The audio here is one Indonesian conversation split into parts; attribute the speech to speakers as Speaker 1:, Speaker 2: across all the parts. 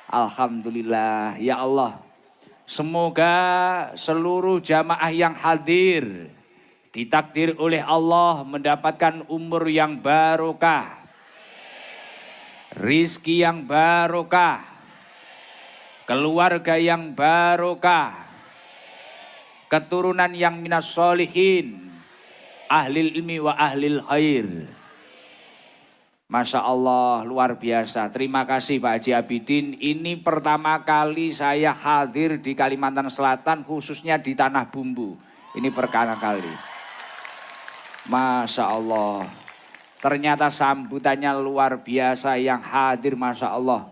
Speaker 1: Alhamdulillah, ya Allah. Semoga seluruh jamaah yang hadir ditakdir oleh Allah mendapatkan umur yang barokah, rizki yang barokah, keluarga yang barokah, keturunan yang minas solihin, ahlil ilmi wa ahlil khair. Masya Allah, luar biasa. Terima kasih Pak Haji Abidin. Ini pertama kali saya hadir di Kalimantan Selatan, khususnya di Tanah Bumbu. Ini pertama kali. Masya Allah. Ternyata sambutannya luar biasa yang hadir, Masya Allah.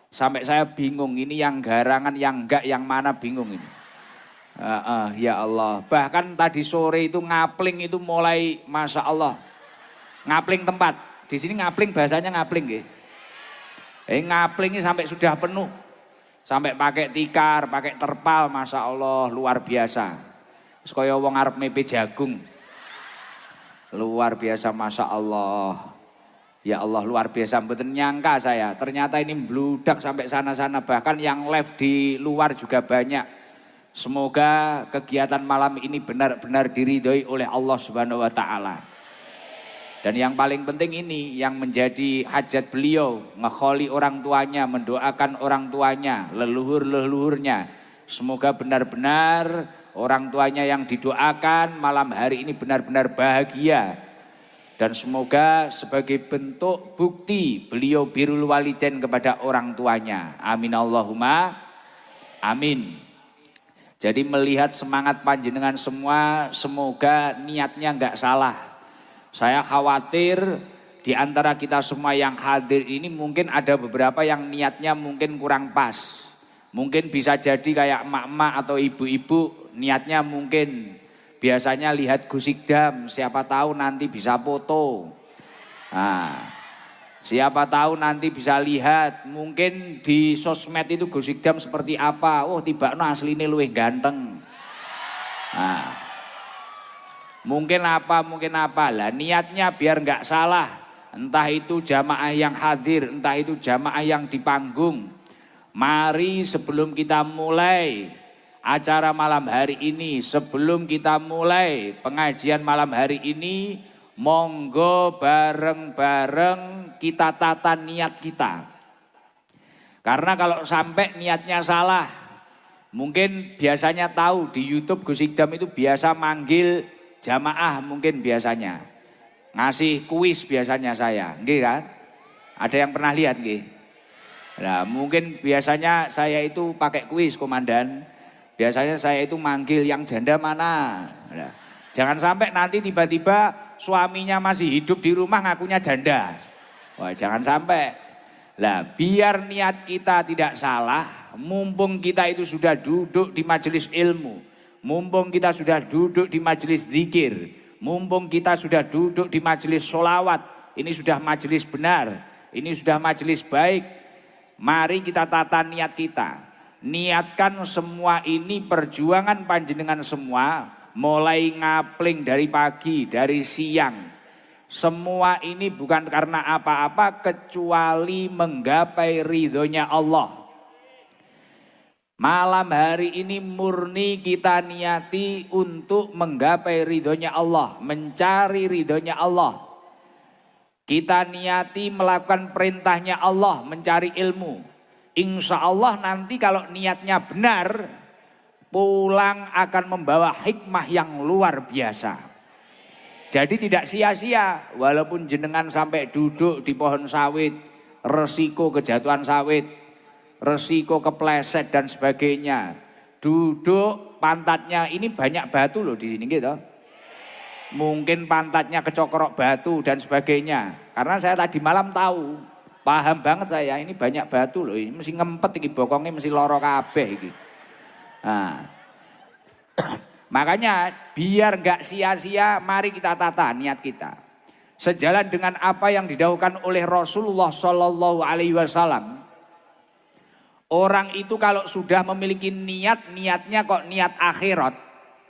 Speaker 1: Sampai saya bingung, ini yang garangan, yang enggak, yang mana bingung ini. Ya Allah. Bahkan tadi sore itu ngapling itu mulai, Masya Allah. Ngapling tempat. Di sini ngapling, bahasanya ngapling nggih. Ngapling ini sampai sudah penuh. Sampai pakai tikar, pakai terpal, Masya Allah, luar biasa. Terus kaya wong arep mepe jagung. Luar biasa, Masya Allah. Ya Allah, luar biasa, mboten nyangka saya. Ternyata ini bludak sampai sana-sana, bahkan yang live di luar juga banyak. Semoga kegiatan malam ini benar-benar diridhoi oleh Allah Subhanahu wa taala. Dan yang paling penting ini yang menjadi hajat beliau, ngekholi orang tuanya, mendoakan orang tuanya, leluhur-leluhurnya. Semoga benar-benar orang tuanya yang didoakan malam hari ini benar-benar bahagia. Dan semoga sebagai bentuk bukti beliau birrul walidain kepada orang tuanya. Amin Allahumma amin. Jadi melihat semangat panjenengan semua, semoga niatnya enggak salah. Saya khawatir di antara kita semua yang hadir ini mungkin ada beberapa yang niatnya mungkin kurang pas. Mungkin bisa jadi kayak emak-emak atau ibu-ibu niatnya mungkin biasanya lihat Gusikdam, siapa tahu nanti bisa foto. Nah, siapa tahu nanti bisa lihat mungkin di sosmed itu Gusikdam seperti apa. Oh tibakno asline luwih ganteng. Nah, mungkin apa lah, niatnya biar nggak salah. Entah itu jamaah yang hadir, entah itu jamaah yang di panggung. Mari sebelum kita mulai acara malam hari ini, sebelum kita mulai pengajian malam hari ini, monggo bareng-bareng kita tata niat kita. Karena kalau sampai niatnya salah, mungkin biasanya tahu di YouTube Gusikdam itu biasa manggil jamaah mungkin biasanya. Ngasih kuis biasanya saya, nggih kan? Ada yang pernah lihat nggih? Nah, mungkin biasanya saya itu pakai kuis komandan. Biasanya saya itu manggil yang janda mana. Nah, jangan sampai nanti tiba-tiba suaminya masih hidup di rumah ngakunya janda. Wah, jangan sampai. Lah, biar niat kita tidak salah, mumpung kita itu sudah duduk di majelis ilmu. Mumpung kita sudah duduk di majelis zikir, mumpung kita sudah duduk di majelis sholawat, ini sudah majelis benar, ini sudah majelis baik. Mari kita tata niat kita. Niatkan semua ini perjuangan panjenengan semua, mulai ngapling dari pagi, dari siang. Semua ini bukan karena apa-apa kecuali menggapai ridhonya Allah. Malam hari ini murni kita niati untuk menggapai ridhonya Allah, mencari ridhonya Allah. Kita niati melakukan perintahnya Allah, mencari ilmu. Insya Allah nanti kalau niatnya benar, pulang akan membawa hikmah yang luar biasa. Jadi tidak sia-sia, walaupun jenengan sampai duduk di pohon sawit, resiko kejatuhan sawit, resiko kepleset dan sebagainya. Duduk pantatnya ini banyak batu loh di sini gitu. Mungkin pantatnya kecokrok batu dan sebagainya. Karena saya tadi malam tahu, paham banget saya ini banyak batu loh. Ini mesti ngempet iki bokongnya mesti loro kabeh iki. Nah, makanya biar nggak sia-sia, mari kita tata niat kita. Sejalan dengan apa yang didahulukan oleh Rasulullah Shallallahu Alaihi Wasallam. Orang itu kalau sudah memiliki niat, niatnya kok niat akhirat.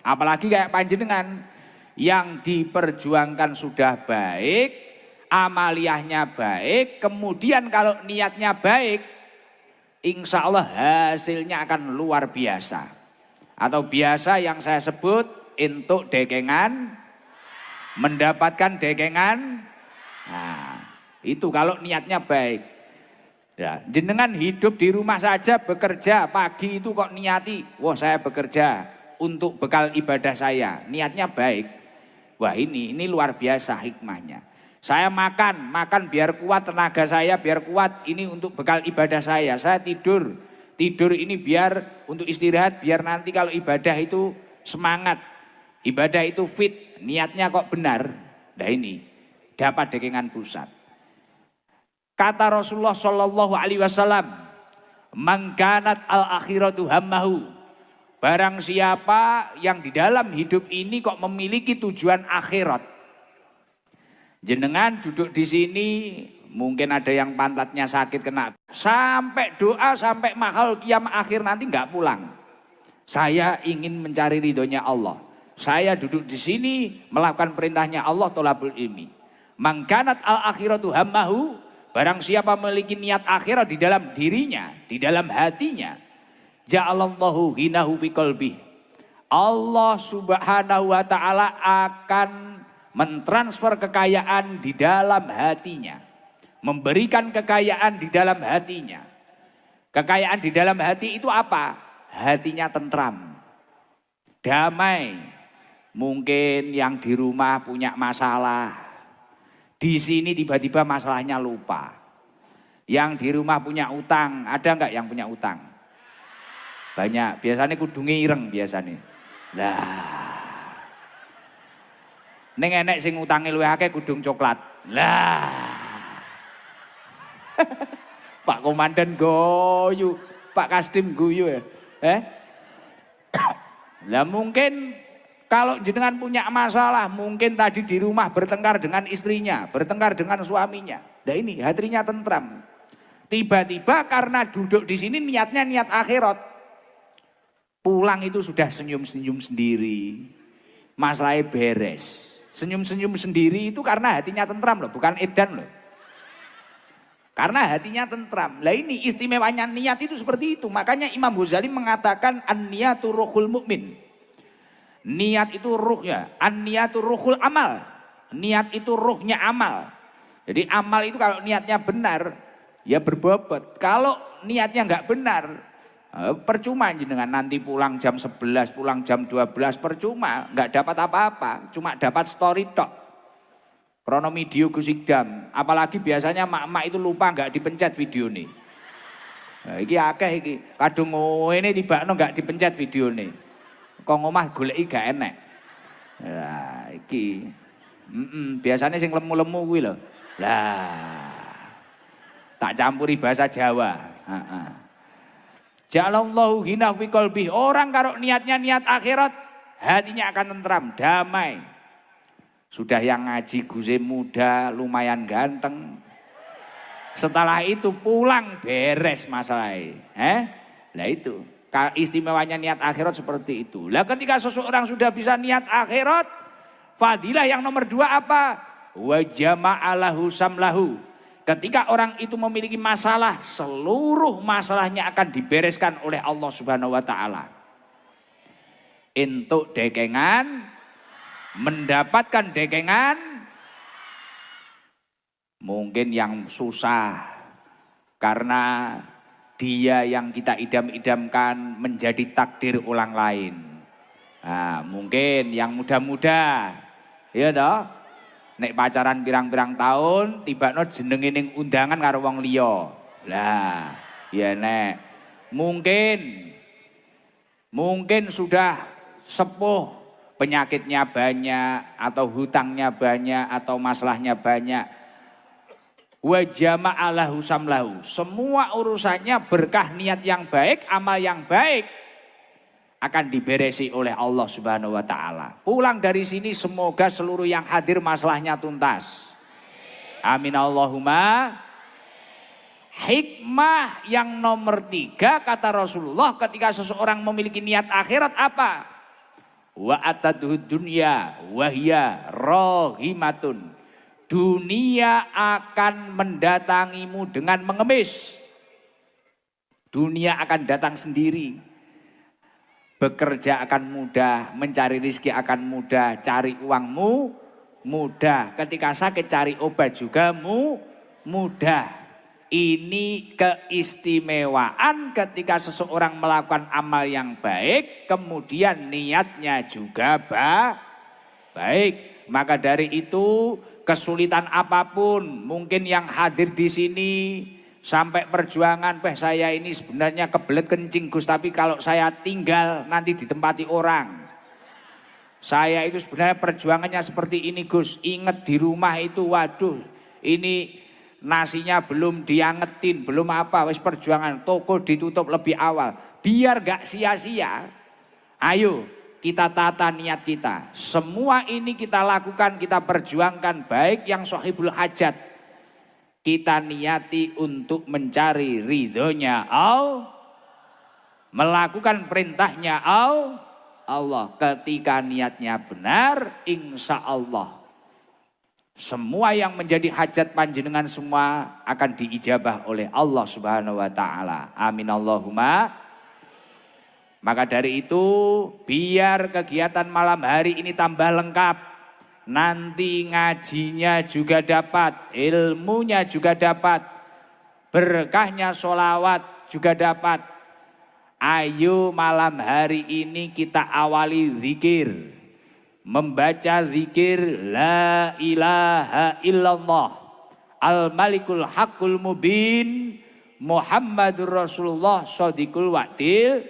Speaker 1: Apalagi kayak panjenengan yang diperjuangkan sudah baik, amaliyahnya baik, kemudian kalau niatnya baik, insya Allah hasilnya akan luar biasa. Atau biasa yang saya sebut untuk dekengan, mendapatkan dekengan. Nah, itu kalau niatnya baik. Ya, jenengan hidup di rumah saja bekerja pagi itu kok niati, wah saya bekerja untuk bekal ibadah saya, niatnya baik. Wah ini luar biasa hikmahnya. Saya makan biar kuat tenaga saya, biar kuat ini untuk bekal ibadah saya. Saya tidur ini biar untuk istirahat, biar nanti kalau ibadah itu semangat, ibadah itu fit, niatnya kok benar. Nah ini dapat dekengan pusat. Kata Rasulullah Shallallahu Alaihi Wasallam, "Mangkanat al akhiratu hammahu." Barang siapa yang di dalam hidup ini kok memiliki tujuan akhirat. Jenengan duduk di sini, mungkin ada yang pantatnya sakit kena sampai doa sampai mahal kiamat akhir nanti nggak pulang. Saya ingin mencari ridhonya Allah. Saya duduk di sini melakukan perintahnya Allah, tolabul ilmi. Mangkanat al akhiratu hammahu. Barang siapa memiliki niat akhirat di dalam dirinya, di dalam hatinya, ja'alallahu ghinahu fi qalbih. Allah Subhanahu wa taala akan mentransfer kekayaan di dalam hatinya, memberikan kekayaan di dalam hatinya. Kekayaan di dalam hati itu apa? Hatinya tentram, damai. Mungkin yang di rumah punya masalah, di sini tiba-tiba masalahnya lupa. Yang di rumah punya utang, ada nggak yang punya utang? Banyak, biasanya kudunge ireng biasanya. Lah. Ning enek sing utange luwih akeh kudung coklat. Lah. Pak Komandan guyu, Pak Kasdim guyu ya. Lah mungkin kalau jenengan punya masalah, mungkin tadi di rumah bertengkar dengan istrinya, bertengkar dengan suaminya. Nah ini hatinya tentram. Tiba-tiba karena duduk di sini niatnya niat akhirat. Pulang itu sudah senyum-senyum sendiri. Masalahnya beres. Senyum-senyum sendiri itu karena hatinya tentram loh, bukan edan loh. Karena hatinya tentram. Lah ini istimewanya niat itu seperti itu. Makanya Imam Ghazali mengatakan an-niyatu ruhul mu'min. Niat itu ruhnya, an-niyatu ruhul amal. Niat itu ruhnya amal. Jadi amal itu kalau niatnya benar, ya berbobot. Kalau niatnya nggak benar, percuma jenengan nanti pulang jam 11, pulang jam 12, percuma. Nggak dapat apa-apa, cuma dapat story tok. Krono video gusikdam. Apalagi biasanya mak-mak itu lupa nggak dipencet video nih. Nah, iki akeh iki. Kadung ini tibakno nggak dipencet video nih. Kok ngomah goleki gak enek. Lah iki. Biasanya sing lemu-lemu kuwi lho. Lah. Tak campuri bahasa Jawa. Heeh. Ja'alallahu ghina fi qalbi. Orang kalau niatnya niat akhirat, hatinya akan tentram, damai. Sudah yang ngaji Guze muda, lumayan ganteng. Setelah itu pulang beres masalahnya. Lah itu. Istimewanya niat akhirat seperti itu. Lah ketika seseorang sudah bisa niat akhirat, fadilah yang nomor 2 apa? Wa jama'alahu samlahu. Ketika orang itu memiliki masalah, seluruh masalahnya akan dibereskan oleh Allah Subhanahu wa taala. Untuk dekengan, mendapatkan dekengan, mungkin yang susah karena dia yang kita idam-idamkan menjadi takdir orang lain. Nah, mungkin yang muda-muda, ya toh, nek pacaran pirang-pirang tahun, tibakno jenenge ning undangan karo wong liya. Lah, ya nek mungkin sudah sepuh, penyakitnya banyak atau hutangnya banyak atau masalahnya banyak. Wa jama'alahu samlahu. Semua urusannya berkah niat yang baik, amal yang baik akan diberesi oleh Allah Subhanahu wa taala. Pulang dari sini semoga seluruh yang hadir masalahnya tuntas. Amin Allahumma. Hikmah yang nomor 3 kata Rasulullah ketika seseorang memiliki niat akhirat apa? Wa atadhu dunya wa hiya rahimatun. Dunia akan mendatangimu dengan mengemis. Dunia akan datang sendiri. Bekerja akan mudah, mencari rezeki akan mudah, cari uangmu mudah. Ketika sakit cari obat juga mudah. Ini keistimewaan ketika seseorang melakukan amal yang baik, kemudian niatnya juga baik. Maka dari itu kesulitan apapun, mungkin yang hadir di sini sampai perjuangan, saya ini sebenarnya kebelet kencing Gus, tapi kalau saya tinggal nanti ditempati orang. Saya itu sebenarnya perjuangannya seperti ini Gus, ingat di rumah itu, waduh ini nasinya belum diangetin, belum apa, wis perjuangan, toko ditutup lebih awal. Biar gak sia-sia, ayo kita tata niat kita. Semua ini kita lakukan, kita perjuangkan, baik yang sohibul hajat. Kita niati untuk mencari ridhonya Allah, melakukan perintahnya Allah. Ketika niatnya benar, insya Allah semua yang menjadi hajat panjenengan semua akan diijabah oleh Allah Subhanahu wa taala. Amin Allahumma. Maka dari itu biar kegiatan malam hari ini tambah lengkap. Nanti ngajinya juga dapat, ilmunya juga dapat, berkahnya sholawat juga dapat. Ayo malam hari ini kita awali zikir. Membaca zikir la ilaha illallah al-malikul haqqul mubin Muhammadur Rasulullah shadiqul wa'dil.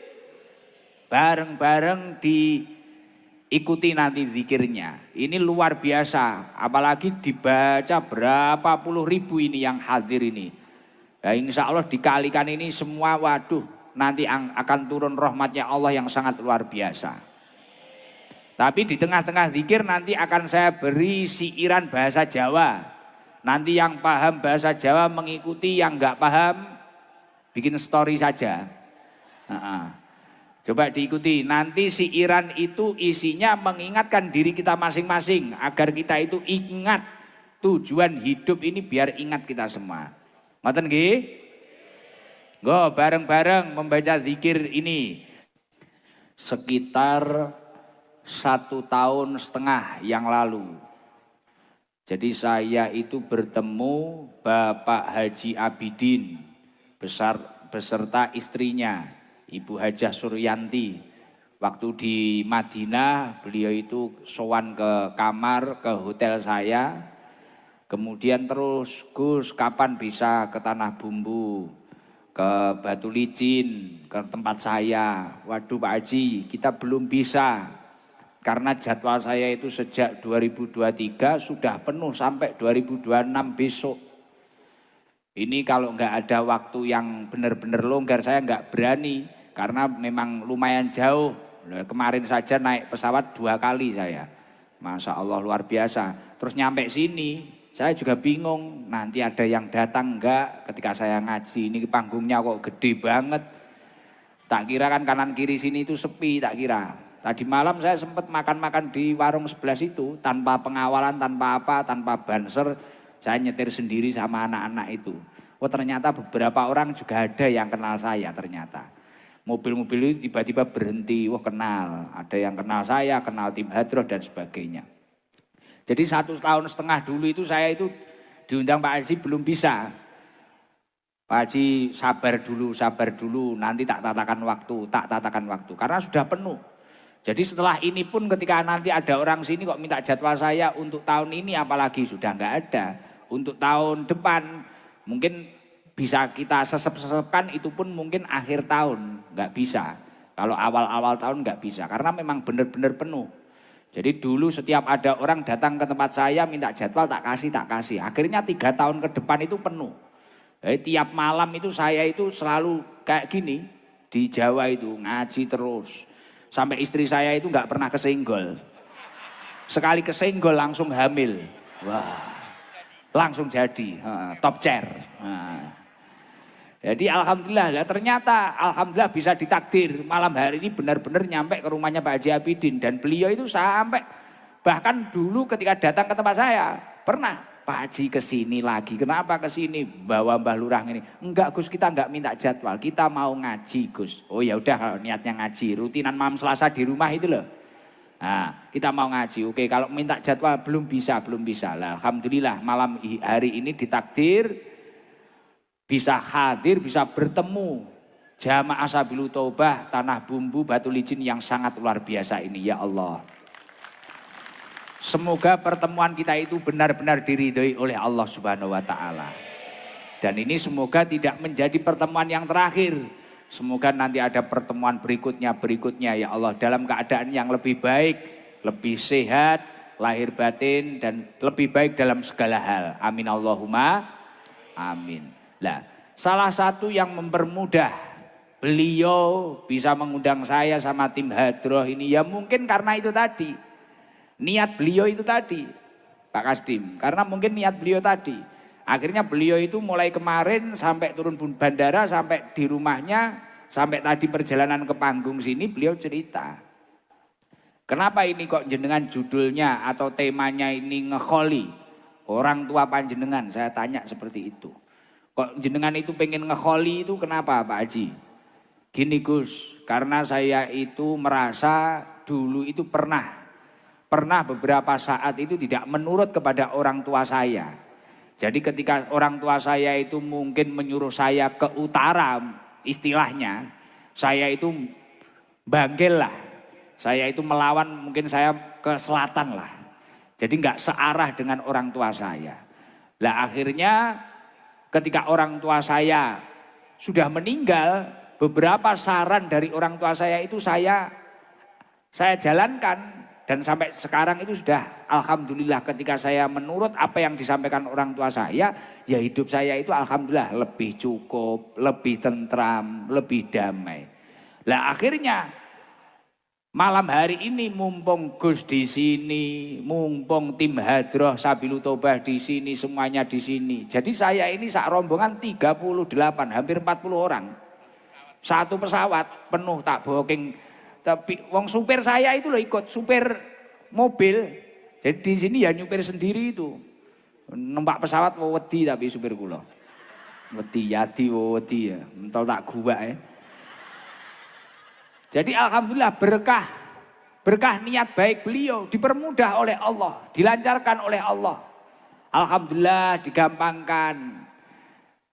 Speaker 1: Bareng-bareng diikuti nanti zikirnya. Ini luar biasa, apalagi dibaca berapa puluh ribu ini yang hadir ini. Ya, insya Allah dikalikan ini semua, waduh nanti akan turun rahmatnya Allah yang sangat luar biasa. Tapi di tengah-tengah zikir nanti akan saya beri siiran bahasa Jawa. Nanti yang paham bahasa Jawa mengikuti, yang nggak paham bikin story saja. Coba diikuti. Nanti siiran itu isinya mengingatkan diri kita masing-masing agar kita itu ingat tujuan hidup ini, biar ingat kita semua. Ngoten nggih? Go bareng-bareng membaca zikir ini. Sekitar 1,5 tahun yang lalu. Jadi saya itu bertemu Bapak Haji Abidin beserta istrinya Ibu Hajah Suryanti. Waktu di Madinah beliau itu sowan ke kamar, ke hotel saya. Kemudian terus, Gus kapan bisa ke Tanah Bumbu, ke Batu Licin, ke tempat saya. Waduh Pak Haji, kita belum bisa. Karena jadwal saya itu sejak 2023 sudah penuh sampai 2026 besok. Ini kalau nggak ada waktu yang benar-benar longgar saya nggak berani. Karena memang lumayan jauh. Kemarin saja naik pesawat 2 kali saya. Masya Allah luar biasa. Terus nyampe sini saya juga bingung. Nanti ada yang datang nggak ketika saya ngaji. Ini panggungnya kok gede banget. Tak kira kan kanan kiri sini itu sepi, tak kira. Tadi malam saya sempat makan-makan di warung sebelah situ, tanpa pengawalan, tanpa apa, tanpa banser. Saya nyetir sendiri sama anak-anak itu. Oh ternyata beberapa orang juga ada yang kenal saya ternyata. Mobil-mobil itu tiba-tiba berhenti, wah kenal. Ada yang kenal saya, kenal tim Hadroh dan sebagainya. Jadi 1,5 tahun dulu itu saya itu diundang Pak Haji belum bisa. Pak Haji sabar dulu, nanti tak tatakan waktu. Karena sudah penuh. Jadi setelah ini pun ketika nanti ada orang sini kok minta jadwal saya untuk tahun ini apalagi sudah nggak ada. Untuk tahun depan mungkin bisa kita sesep-sesepkan, itu pun mungkin akhir tahun nggak bisa. Kalau awal-awal tahun nggak bisa karena memang benar-benar penuh. Jadi dulu setiap ada orang datang ke tempat saya minta jadwal tak kasih. Akhirnya 3 tahun ke depan itu penuh. Jadi tiap malam itu saya itu selalu kayak gini di Jawa itu ngaji terus. Sampai istri saya itu nggak pernah kesenggol. Sekali kesenggol langsung hamil. Wah, langsung jadi top chair. Jadi alhamdulillah, ternyata alhamdulillah bisa ditakdir malam hari ini benar-benar nyampe ke rumahnya Pak Haji Abidin. Dan beliau itu sampai bahkan dulu ketika datang ke tempat saya pernah Pak Haji kesini lagi. Kenapa kesini? Bawa Mbah Lurah ini. Enggak Gus, kita enggak minta jadwal. Kita mau ngaji Gus. Oh ya udah kalau niatnya ngaji. Rutinan malam Selasa di rumah itu loh. Nah, kita mau ngaji. Oke, kalau minta jadwal belum bisa. Lah, alhamdulillah malam hari ini ditakdir bisa hadir, bisa bertemu jamaah Sabilul Taubah Tanah Bumbu Batu Licin yang sangat luar biasa ini, ya Allah. Semoga pertemuan kita itu benar-benar diridhoi oleh Allah Subhanahu wa taala. Dan ini semoga tidak menjadi pertemuan yang terakhir. Semoga nanti ada pertemuan berikutnya ya Allah, dalam keadaan yang lebih baik, lebih sehat, lahir batin dan lebih baik dalam segala hal. Amin Allahumma amin. Nah, salah satu yang mempermudah beliau bisa mengundang saya sama tim Hadroh ini ya mungkin karena itu tadi. Niat beliau itu tadi, Pak Kasdim, karena mungkin niat beliau tadi. Akhirnya beliau itu mulai kemarin sampai turun bandara, sampai di rumahnya, sampai tadi perjalanan ke panggung sini beliau cerita. Kenapa ini kok jenengan judulnya atau temanya ini ngekholi? Orang tua panjenengan, saya tanya seperti itu. Kok jenengan itu pengen ngekholi itu kenapa Pak Haji? Gini Gus, karena saya itu merasa dulu itu pernah beberapa saat itu tidak menurut kepada orang tua saya. Jadi ketika orang tua saya itu mungkin menyuruh saya ke utara istilahnya, saya itu banggel lah. Saya itu melawan mungkin saya ke selatan lah. Jadi nggak searah dengan orang tua saya. Lah akhirnya ketika orang tua saya sudah meninggal, beberapa saran dari orang tua saya itu saya jalankan. Dan sampai sekarang itu sudah alhamdulillah ketika saya menurut apa yang disampaikan orang tua saya, ya hidup saya itu alhamdulillah lebih cukup, lebih tentram, lebih damai. Lah akhirnya malam hari ini mumpung Gus di sini, mumpung tim Hadroh Sabilul Taubah di sini, semuanya di sini. Jadi saya ini sak rombongan 38, hampir 40 orang. Satu pesawat penuh tak booking. Tapi wong supir saya itu loh ikut, supir mobil. Jadi di sini ya nyupir sendiri itu. Numpak pesawat wedi tapi supir kula. Wedi yadi wedi ya, mentol tak gua ya. Jadi alhamdulillah berkah niat baik beliau dipermudah oleh Allah, dilancarkan oleh Allah. Alhamdulillah digampangkan.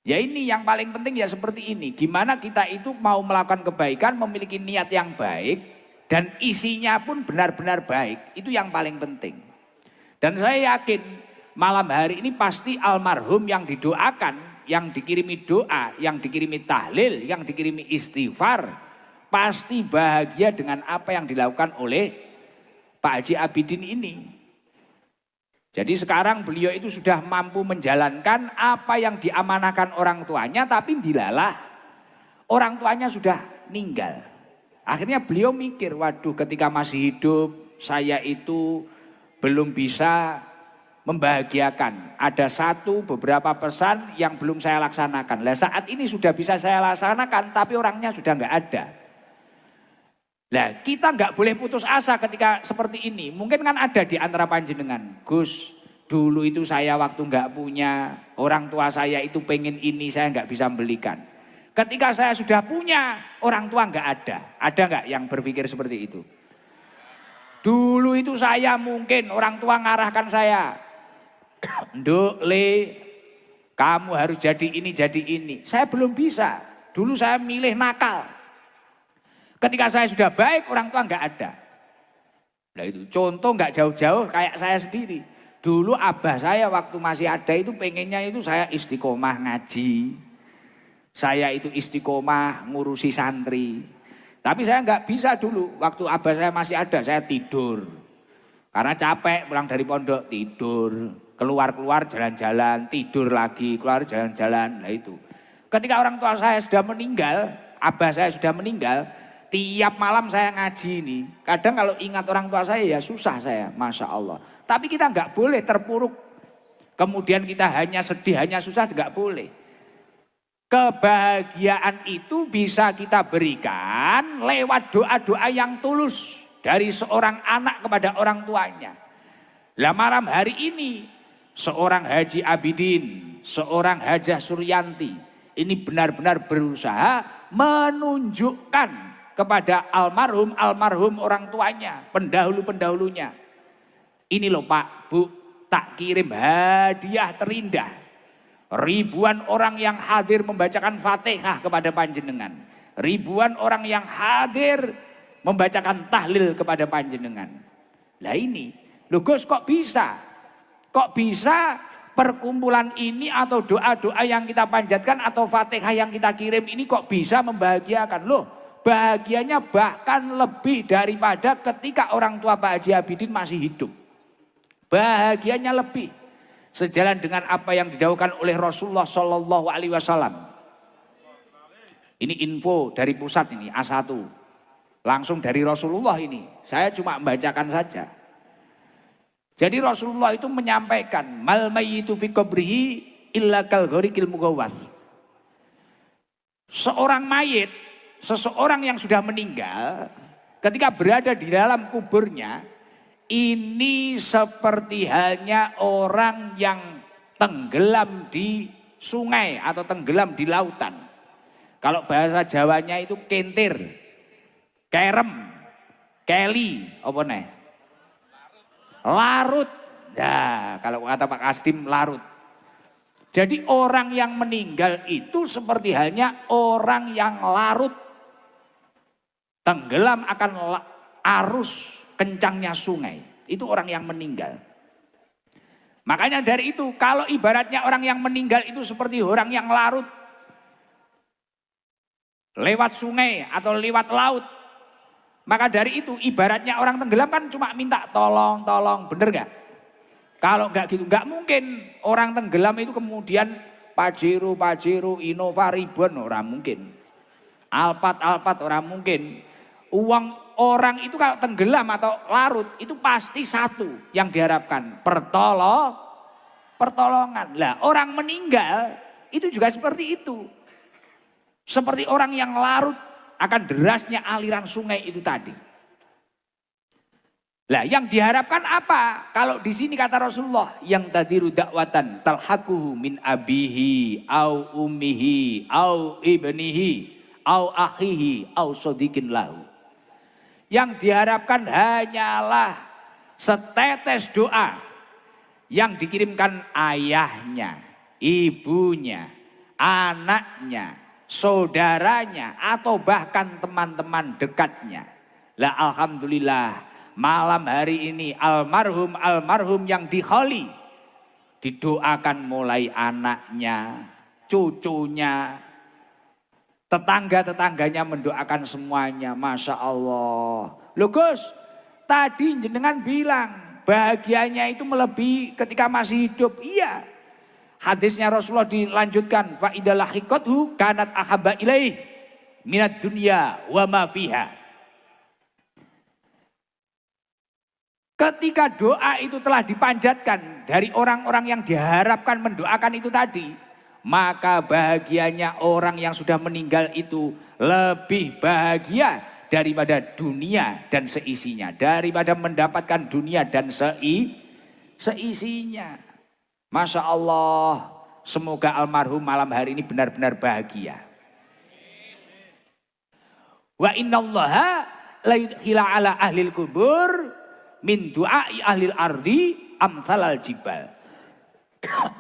Speaker 1: Ya ini yang paling penting ya seperti ini. Gimana kita itu mau melakukan kebaikan, memiliki niat yang baik. Dan isinya pun benar-benar baik. Itu yang paling penting. Dan saya yakin malam hari ini pasti almarhum yang didoakan, yang dikirimi doa, yang dikirimi tahlil, yang dikirimi istighfar. Pasti bahagia dengan apa yang dilakukan oleh Pak Haji Abidin ini. Jadi sekarang beliau itu sudah mampu menjalankan apa yang diamanahkan orang tuanya, tapi dilalah orang tuanya sudah meninggal. Akhirnya beliau mikir, waduh ketika masih hidup saya itu belum bisa membahagiakan. Ada beberapa pesan yang belum saya laksanakan. Lah saat ini sudah bisa saya laksanakan, tapi orangnya sudah nggak ada. Nah kita nggak boleh putus asa ketika seperti ini. Mungkin kan ada di antara panjenengan, Gus dulu itu saya waktu nggak punya, orang tua saya itu pengen ini saya nggak bisa belikan. Ketika saya sudah punya, orang tua nggak ada. Ada nggak yang berpikir seperti itu? Dulu itu saya mungkin orang tua ngarahkan saya, Nduk Le, kamu harus jadi ini. Saya belum bisa. Dulu saya milih nakal. Ketika saya sudah baik, orang tua nggak ada. Nah itu contoh nggak jauh-jauh kayak saya sendiri. Dulu abah saya waktu masih ada itu pengennya itu saya istiqomah ngaji. Saya itu istiqomah ngurusi santri. Tapi saya nggak bisa dulu. Waktu abah saya masih ada, saya tidur. Karena capek pulang dari pondok, tidur. Keluar-keluar jalan-jalan, tidur lagi, keluar jalan-jalan. Nah itu. Ketika orang tua saya sudah meninggal, abah saya sudah meninggal, tiap malam saya ngaji ini. Kadang kalau ingat orang tua saya ya susah saya, Masya Allah. Tapi kita nggak boleh terpuruk. Kemudian kita hanya sedih, hanya susah, nggak boleh. Kebahagiaan itu bisa kita berikan lewat doa-doa yang tulus dari seorang anak kepada orang tuanya. Lah malam hari ini seorang Haji Abidin, seorang Hajah Suryanti, ini benar-benar berusaha menunjukkan kepada almarhum orang tuanya, pendahulu-pendahulunya. Ini loh Pak, Bu, tak kirim hadiah terindah. Ribuan orang yang hadir membacakan Fatihah kepada panjenengan. Ribuan orang yang hadir membacakan tahlil kepada panjenengan. Lah ini, loh Gus kok bisa? Kok bisa perkumpulan ini atau doa-doa yang kita panjatkan atau Fatihah yang kita kirim ini kok bisa membahagiakan? Loh, bahagianya bahkan lebih daripada ketika orang tua Pak Haji Abidin masih hidup. Bahagianya lebih. Sejalan dengan apa yang didhawuhkan oleh Rasulullah Shallallahu Alaihi Wasallam. Ini info dari pusat ini A1. Langsung dari Rasulullah ini. Saya cuma membacakan saja. Jadi Rasulullah itu menyampaikan mal mayyitu fi qabrihi illa kal ghariqil mugawwath. Seorang mayit, seseorang yang sudah meninggal, ketika berada di dalam kuburnya, ini seperti halnya orang yang tenggelam di sungai atau tenggelam di lautan. Kalau bahasa Jawanya itu kentir, kerem, keli, apa nih? Larut. Nah, kalau kata Pak Kasdim larut. Jadi orang yang meninggal itu seperti halnya orang yang larut, tenggelam akan arus kencangnya sungai. Itu orang yang meninggal. Makanya dari itu kalau ibaratnya orang yang meninggal itu seperti orang yang larut lewat sungai atau lewat laut. Maka dari itu ibaratnya orang tenggelam kan cuma minta tolong, bener gak? Kalau gak gitu, gak mungkin orang tenggelam itu kemudian Pajero, Innova, Ribbon, orang mungkin. Alphard, orang mungkin. Uang orang itu kalau tenggelam atau larut itu pasti satu yang diharapkan, pertolongan. Lah orang meninggal itu juga seperti itu. Seperti orang yang larut akan derasnya aliran sungai itu tadi. Lah yang diharapkan apa? Kalau di sini kata Rasulullah, yang tadiru dakwatan talhaquhu min abihi au ummihi au ibnihi au akhihi au sodikin lahu. Yang diharapkan hanyalah setetes doa yang dikirimkan ayahnya, ibunya, anaknya, saudaranya, atau bahkan teman-teman dekatnya. Lah alhamdulillah malam hari ini almarhum yang dikholi didoakan mulai anaknya, cucunya, tetangga-tetangganya mendoakan semuanya. Masya Allah. Loh Gus, tadi jenengan bilang bahagianya itu melebihi ketika masih hidup. Iya. Hadisnya Rasulullah dilanjutkan. Fa idza lahiqathu kanat ahabba ilaih minad dunya wa ma fiha. Ketika doa itu telah dipanjatkan dari orang-orang yang diharapkan mendoakan itu tadi, maka bahagianya orang yang sudah meninggal itu lebih bahagia daripada dunia dan seisinya. Daripada mendapatkan dunia dan seisinya. Masya Allah, semoga almarhum malam hari ini benar-benar bahagia. Wa innallaha la yudkhila ala ahlil kubur min du'ai ahlil ardi amsalal jibal.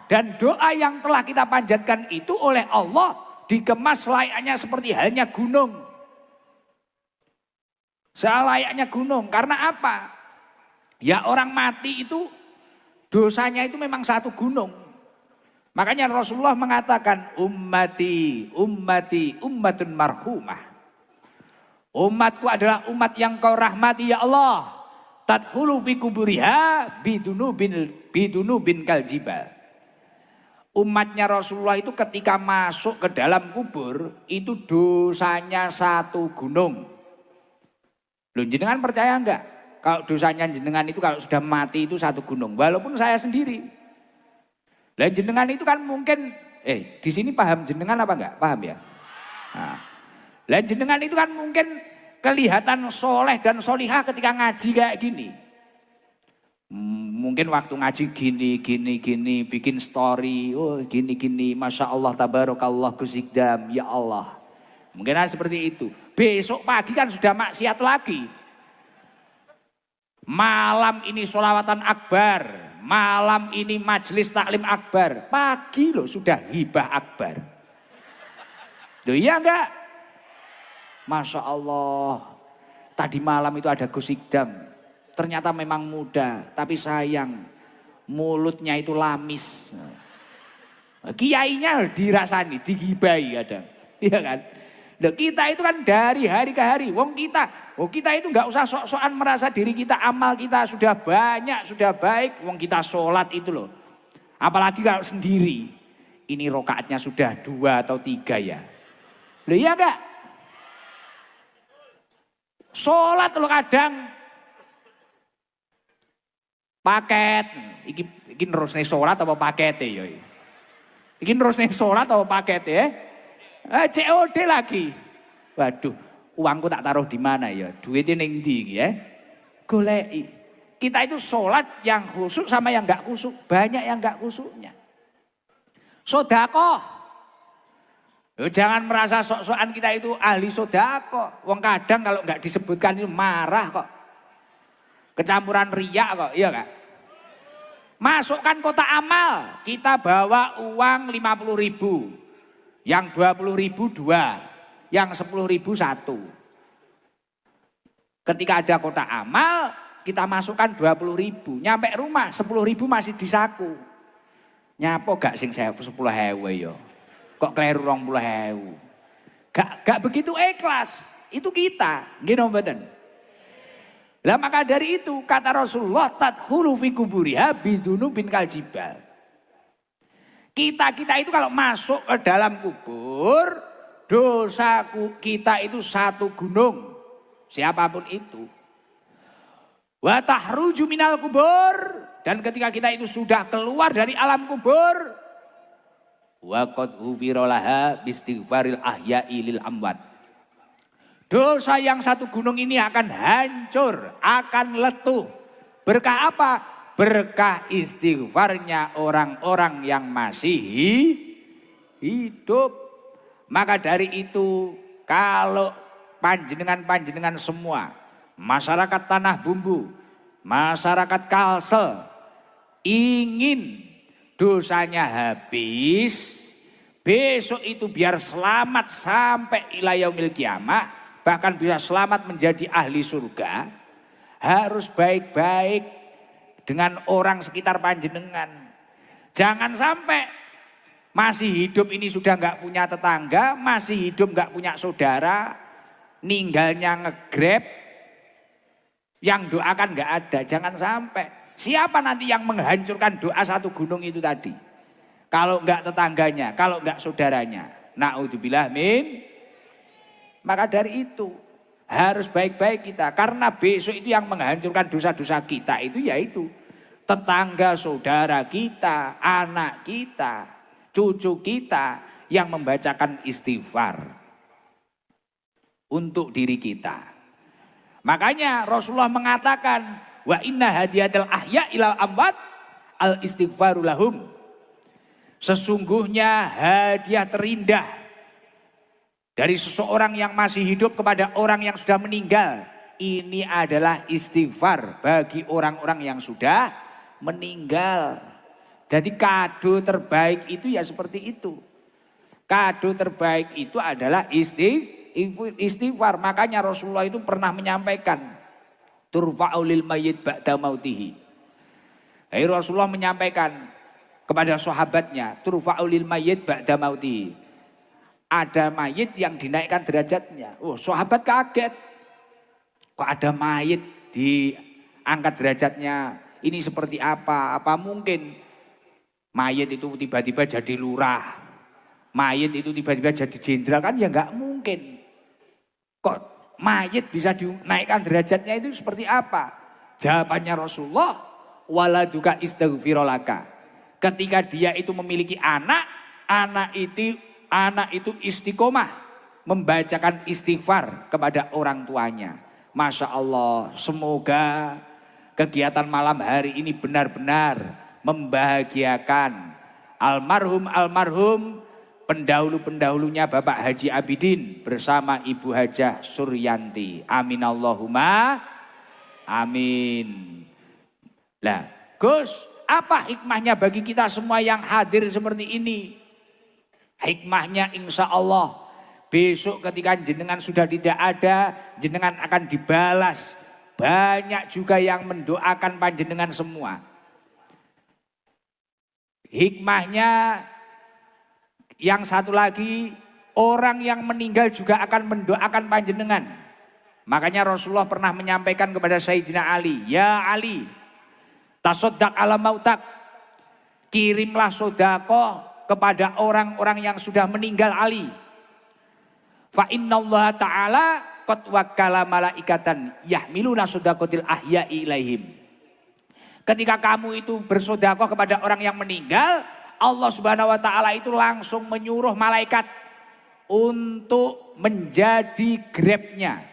Speaker 1: Dan doa yang telah kita panjatkan itu oleh Allah dikemas layaknya seperti halnya gunung. Selayaknya gunung. Karena apa? Ya orang mati itu dosanya itu memang satu gunung. Makanya Rasulullah mengatakan ummati ummatun marhumah. Umatku adalah umat yang kau rahmati ya Allah. Tadkhulu fi kuburiha bidunubin kaljibal. Umatnya Rasulullah itu ketika masuk ke dalam kubur itu dosanya satu gunung. Loh jenengan percaya enggak? Kalau dosanya jenengan itu kalau sudah mati itu satu gunung. Walaupun saya sendiri. Lah jenengan itu kan mungkin, di sini paham jenengan apa enggak? Paham ya? Nah, lah jenengan itu kan mungkin kelihatan soleh dan solihah ketika ngaji kayak gini. Mungkin waktu ngaji gini, bikin story, oh gini, Masya Allah, tabarakallah, Gusikdam, ya Allah. Mungkin seperti itu. Besok pagi kan sudah maksiat lagi. Malam ini sholawatan akbar, malam ini majelis taklim akbar. Pagi loh sudah hibah akbar. Loh iya enggak? Masya Allah. Tadi malam itu ada Gusikdam. Ternyata memang muda, tapi sayang. Mulutnya itu lamis. Kiainya dirasani, digibai kadang. Iya kan? Loh, kita itu kan dari hari ke hari. Kita itu nggak usah sok-sokan merasa diri kita, amal kita sudah banyak, sudah baik. Wong kita sholat itu loh. Apalagi kalau sendiri. Ini rokaatnya sudah 2 atau 3 ya. Loh iya enggak? Sholat loh kadang. Paket. Iki nerusnya sholat apa paket ya? Iki nerusnya sholat apa paket ya? COD lagi. Waduh, uangku tak taruh di mana ya? Duitnya ning ndi ya? Goleki. Kita itu sholat yang khusyuk sama yang enggak khusyuk. Banyak yang enggak khusyuknya. Sedekah. Jangan merasa sok-sokan kita itu ahli sedekah. Wong kadang kalau enggak disebutkan itu marah kok. Kecampuran riak kok, iya enggak? Masukkan kotak amal. Kita bawa uang 50.000. Yang 20.000 2, yang 10.000 1. Ketika ada kotak amal, kita masukkan 20.000. Nyampe rumah 10.000 masih di saku. Nyapo gak sing 10.000 ya? Kok kleru 20.000? Gak begitu ikhlas. Itu kita, nggih mboten? Lah maka dari itu kata Rasulullah tadkhulu fi kuburiha bidunubin kaljibal. Kita itu kalau masuk ke dalam kubur, dosa kita itu satu gunung. Siapapun itu. Wa tahruju minal kubur. Dan ketika kita itu sudah keluar dari alam kubur. Wa qad ghufira laha bistighfaril ahya'i lil amwat. Dosa yang satu gunung ini akan hancur, akan letup. Berkah apa? Berkah istighfarnya orang-orang yang masih hidup. Maka dari itu kalau panjenengan semua, masyarakat Tanah Bumbu, masyarakat Kalsel, ingin dosanya habis, besok itu biar selamat sampai ila yaumil kiamah, bahkan bisa selamat menjadi ahli surga, harus baik-baik dengan orang sekitar panjenengan. Jangan sampai masih hidup ini sudah nggak punya tetangga, masih hidup nggak punya saudara, ninggalnya nge-grab, yang doakan nggak ada. Jangan sampai. Siapa nanti yang menghancurkan doa satu gunung itu tadi? Kalau nggak tetangganya, kalau nggak saudaranya. Na'udzubillah min. Maka dari itu harus baik-baik kita. Karena besok itu yang menghancurkan dosa-dosa kita itu yaitu tetangga saudara kita, anak kita, cucu kita yang membacakan istighfar untuk diri kita. Makanya Rasulullah mengatakan wa inna hadiyatil ahya ilal amwat al istighfaru lahum. Sesungguhnya hadiah terindah dari seseorang yang masih hidup kepada orang yang sudah meninggal. Ini adalah istighfar bagi orang-orang yang sudah meninggal. Jadi kado terbaik itu ya seperti itu. Kado terbaik itu adalah istighfar. Makanya Rasulullah itu pernah menyampaikan. Turfa'ulil mayyit ba'da mautihi. Rasulullah menyampaikan kepada sahabatnya. Turfa'ulil mayyit ba'da mautihi. Ada mayit yang dinaikkan derajatnya. Oh, sahabat kaget. Kok ada mayit diangkat derajatnya? Ini seperti apa? Apa mungkin mayit itu tiba-tiba jadi lurah? Mayit itu tiba-tiba jadi jenderal? Kan ya nggak mungkin. Kok mayit bisa dinaikkan derajatnya itu seperti apa? Jawabannya Rasulullah, waladuka istaghfirolaka. Ketika dia itu memiliki anak, anak itu istiqomah membacakan istighfar kepada orang tuanya. Masya Allah, semoga kegiatan malam hari ini benar-benar membahagiakan almarhum pendahulu-pendahulunya Bapak Haji Abidin bersama Ibu Hajah Suryanti. Amin Allahumma amin. Lah, Gus, apa hikmahnya bagi kita semua yang hadir seperti ini? Hikmahnya insya Allah besok ketika jenengan sudah tidak ada, jenengan akan dibalas. Banyak juga yang mendoakan panjenengan semua. Hikmahnya yang satu lagi, orang yang meninggal juga akan mendoakan panjenengan. Makanya Rasulullah pernah menyampaikan kepada Sayyidina Ali, ya Ali, tasoddaq ala mautak, kirimlah sodakoh kepada orang-orang yang sudah meninggal Ali. Fa innallaha ta'ala qad wakkala malaikatan yahmiluna sodakotil ahya'i ilaihim. Ketika kamu itu bersodakoh kepada orang yang meninggal, Allah Subhanahu wa ta'ala itu langsung menyuruh malaikat untuk menjadi grabnya,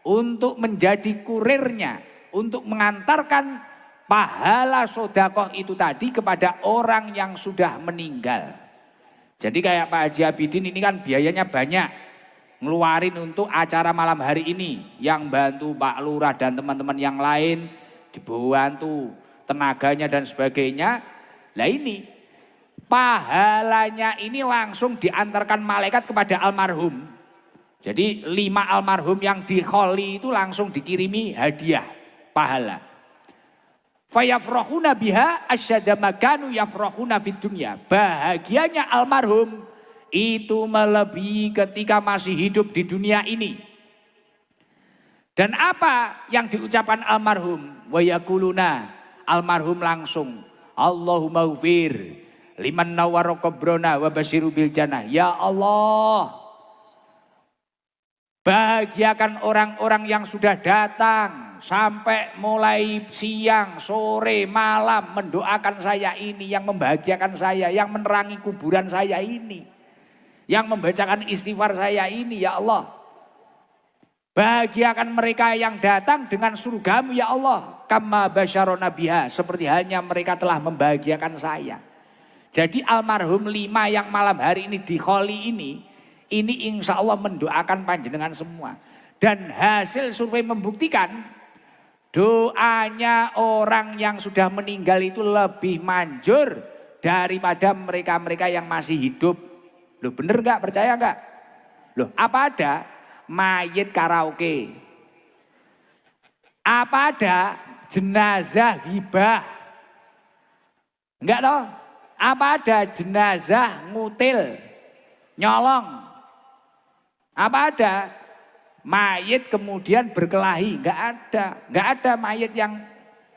Speaker 1: untuk menjadi kurirnya, untuk mengantarkan pahala sodakoh itu tadi kepada orang yang sudah meninggal. Jadi kayak Pak Haji Abidin ini kan biayanya banyak. Ngeluarin untuk acara malam hari ini. Yang bantu Pak Lurah dan teman-teman yang lain. Dibantu tenaganya dan sebagainya. Nah ini pahalanya ini langsung diantarkan malaikat kepada almarhum. Jadi 5 almarhum yang di kholi itu langsung dikirimi hadiah pahala. Fayafrahuna biha asyadda makanu yafrahuna fid dunya. Bahagianya almarhum itu melebihi ketika masih hidup di dunia ini. Dan apa yang diucapkan almarhum? Wa yaquluna, almarhum langsung, Allahumma ghfir liman nawwara qabrana wa basyiru bil jannah. Ya Allah, bahagiakan orang-orang yang sudah datang sampai mulai siang, sore, malam mendoakan saya ini, yang membahagiakan saya, yang menerangi kuburan saya ini, yang membacakan istighfar saya ini, ya Allah. Bahagiakan mereka yang datang dengan surgamu, ya Allah. Kama basyarona biha, seperti halnya mereka telah membahagiakan saya. Jadi almarhum 5 yang malam hari ini di kholi ini insya Allah mendoakan panjenengan semua. Dan hasil survei membuktikan doanya orang yang sudah meninggal itu lebih manjur daripada mereka-mereka yang masih hidup. Loh bener gak? Percaya gak? Loh apa ada mayit karaoke? Apa ada jenazah hibah? Enggak toh? Apa ada jenazah ngutil, nyolong? Apa ada mayit kemudian berkelahi? Enggak ada. Enggak ada mayit yang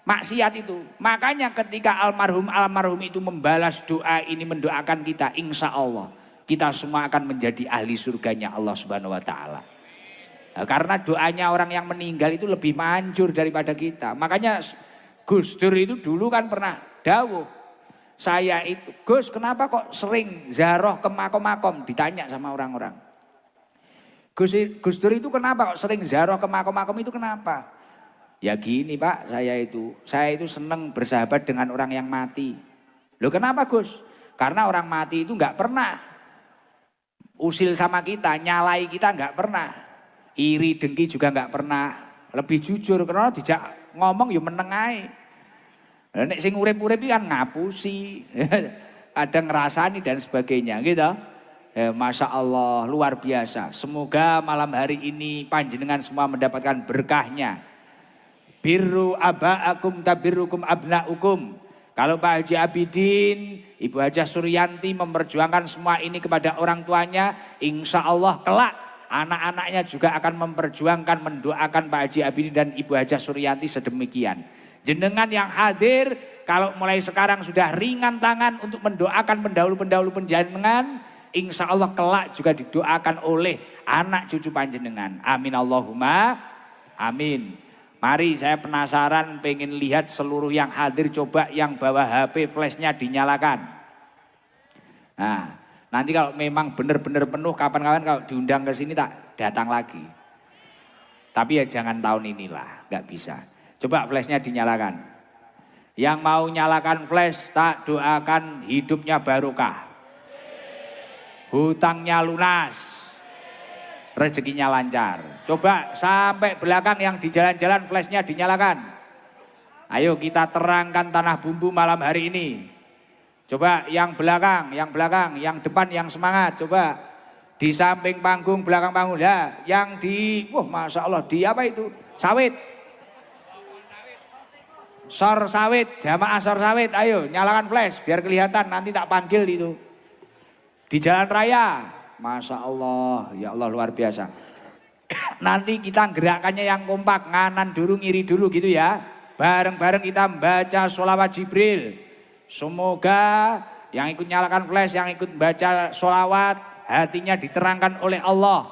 Speaker 1: maksiat itu. Makanya ketika almarhum itu membalas doa ini, mendoakan kita, insya Allah kita semua akan menjadi ahli surganya Allah Subhanahu wa ta'ala. Nah, karena doanya orang yang meninggal itu lebih manjur daripada kita. Makanya Gus Dur itu dulu kan pernah dawuh, saya itu, Gus kenapa kok sering ziarah ke makom-makom? Ditanya sama orang-orang. Gus Dur itu kenapa kok sering ziarah ke makom-makom, itu kenapa? Ya gini Pak, saya itu senang bersahabat dengan orang yang mati. Loh kenapa Gus? Karena orang mati itu nggak pernah usil sama kita, nyalai kita nggak pernah, iri dengki juga nggak pernah, lebih jujur karena dijak ngomong ya meneng ae. Nek sing urip-urip kan ngapusi, kadang ngerasani dan sebagainya gitu. Masya Allah luar biasa. Semoga malam hari ini panjenengan semua mendapatkan berkahnya. Birru aba'akum tabirrukum abna'ukum. Kalau Pak Haji Abidin, Ibu Hajah Suryanti memperjuangkan semua ini kepada orang tuanya, insya Allah kelak anak-anaknya juga akan memperjuangkan, mendoakan Pak Haji Abidin dan Ibu Hajah Suryanti sedemikian. Jenengan yang hadir, kalau mulai sekarang sudah ringan tangan untuk mendoakan pendahulu-pendahulu panjenengan, insya Allah kelak juga didoakan oleh anak cucu panjenengan. Amin Allahumma amin. Mari, saya penasaran pengen lihat seluruh yang hadir, coba yang bawa HP flashnya dinyalakan. Nah, nanti kalau memang benar-benar penuh, kapan-kapan kalau diundang ke sini tak datang lagi. Tapi ya jangan tahun inilah, nggak bisa. Coba flashnya dinyalakan. Yang mau nyalakan flash, tak doakan hidupnya barokah. Hutangnya lunas. Rezekinya lancar. Coba sampai belakang yang di jalan-jalan flashnya dinyalakan. Ayo kita terangkan tanah bumbu malam hari ini. Coba yang belakang, yang depan yang semangat. Coba di samping panggung, belakang panggung. Ya, yang di, wah Masya Allah, di apa itu? Sawit. Sor sawit, jamaah sor sawit. Ayo nyalakan flash biar kelihatan, nanti tak panggil itu. Di jalan raya. Masya Allah, ya Allah luar biasa. Nanti kita gerakannya yang kompak, nganan dulu ngiri dulu gitu ya. Bareng-bareng kita membaca sholawat Jibril. Semoga yang ikut nyalakan flash, yang ikut baca sholawat, hatinya diterangkan oleh Allah.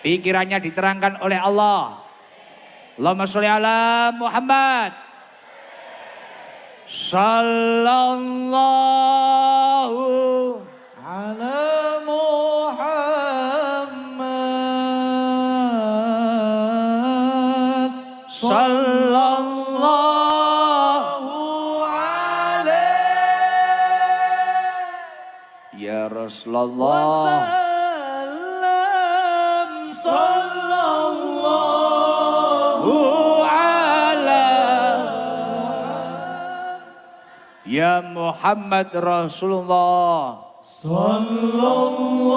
Speaker 1: Pikirannya diterangkan oleh Allah. Allahumma sholli ala Muhammad. Sallallahu
Speaker 2: ala Muhammad
Speaker 1: sallallahu alaihi ya Rasulullah
Speaker 2: wasallam sallallahu
Speaker 1: ala ya Muhammad Rasulullah
Speaker 2: sallallahu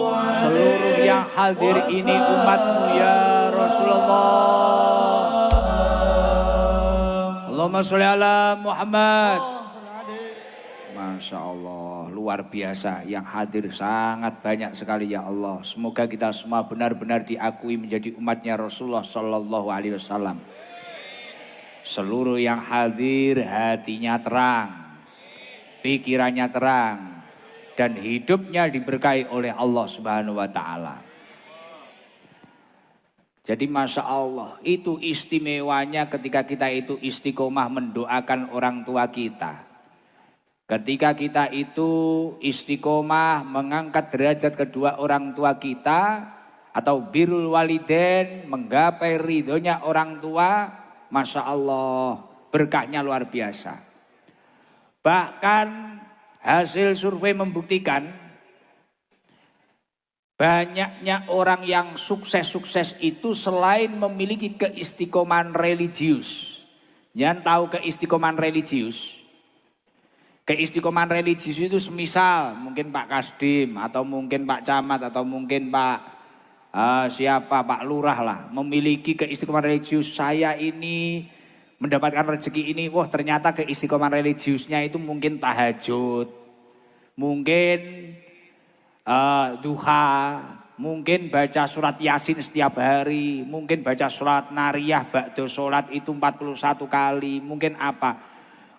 Speaker 2: alaihi.
Speaker 1: Seluruh yang hadir ini umatmu ya Rasulullah. Allahumma sholli ala Muhammad. Masya Allah, luar biasa. Yang hadir sangat banyak sekali ya Allah. Semoga kita semua benar-benar diakui menjadi umatnya Rasulullah Sallallahu Alaihi Wasallam. Seluruh yang hadir hatinya terang. Pikirannya terang dan hidupnya diberkahi oleh Allah Subhanahu wa taala. Jadi Masya Allah, itu istimewanya ketika kita itu istiqomah mendoakan orang tua kita. Ketika kita itu istiqomah mengangkat derajat kedua orang tua kita atau birrul walidain, menggapai ridhonya orang tua, Masya Allah, berkahnya luar biasa. Bahkan hasil survei membuktikan banyaknya orang yang sukses-sukses itu selain memiliki keistiqomahan religius. Jangan tahu keistiqomahan religius. Keistiqomahan religius itu semisal mungkin Pak Kasdim atau mungkin Pak Camat atau mungkin Pak Pak Lurah lah. Memiliki keistiqomahan religius, saya ini mendapatkan rezeki ini, wah ternyata keistiqomahan religiusnya itu mungkin tahajud, mungkin duha, mungkin baca surat Yasin setiap hari, mungkin baca surat Nariyah ba'da sholat itu 41 kali, mungkin apa.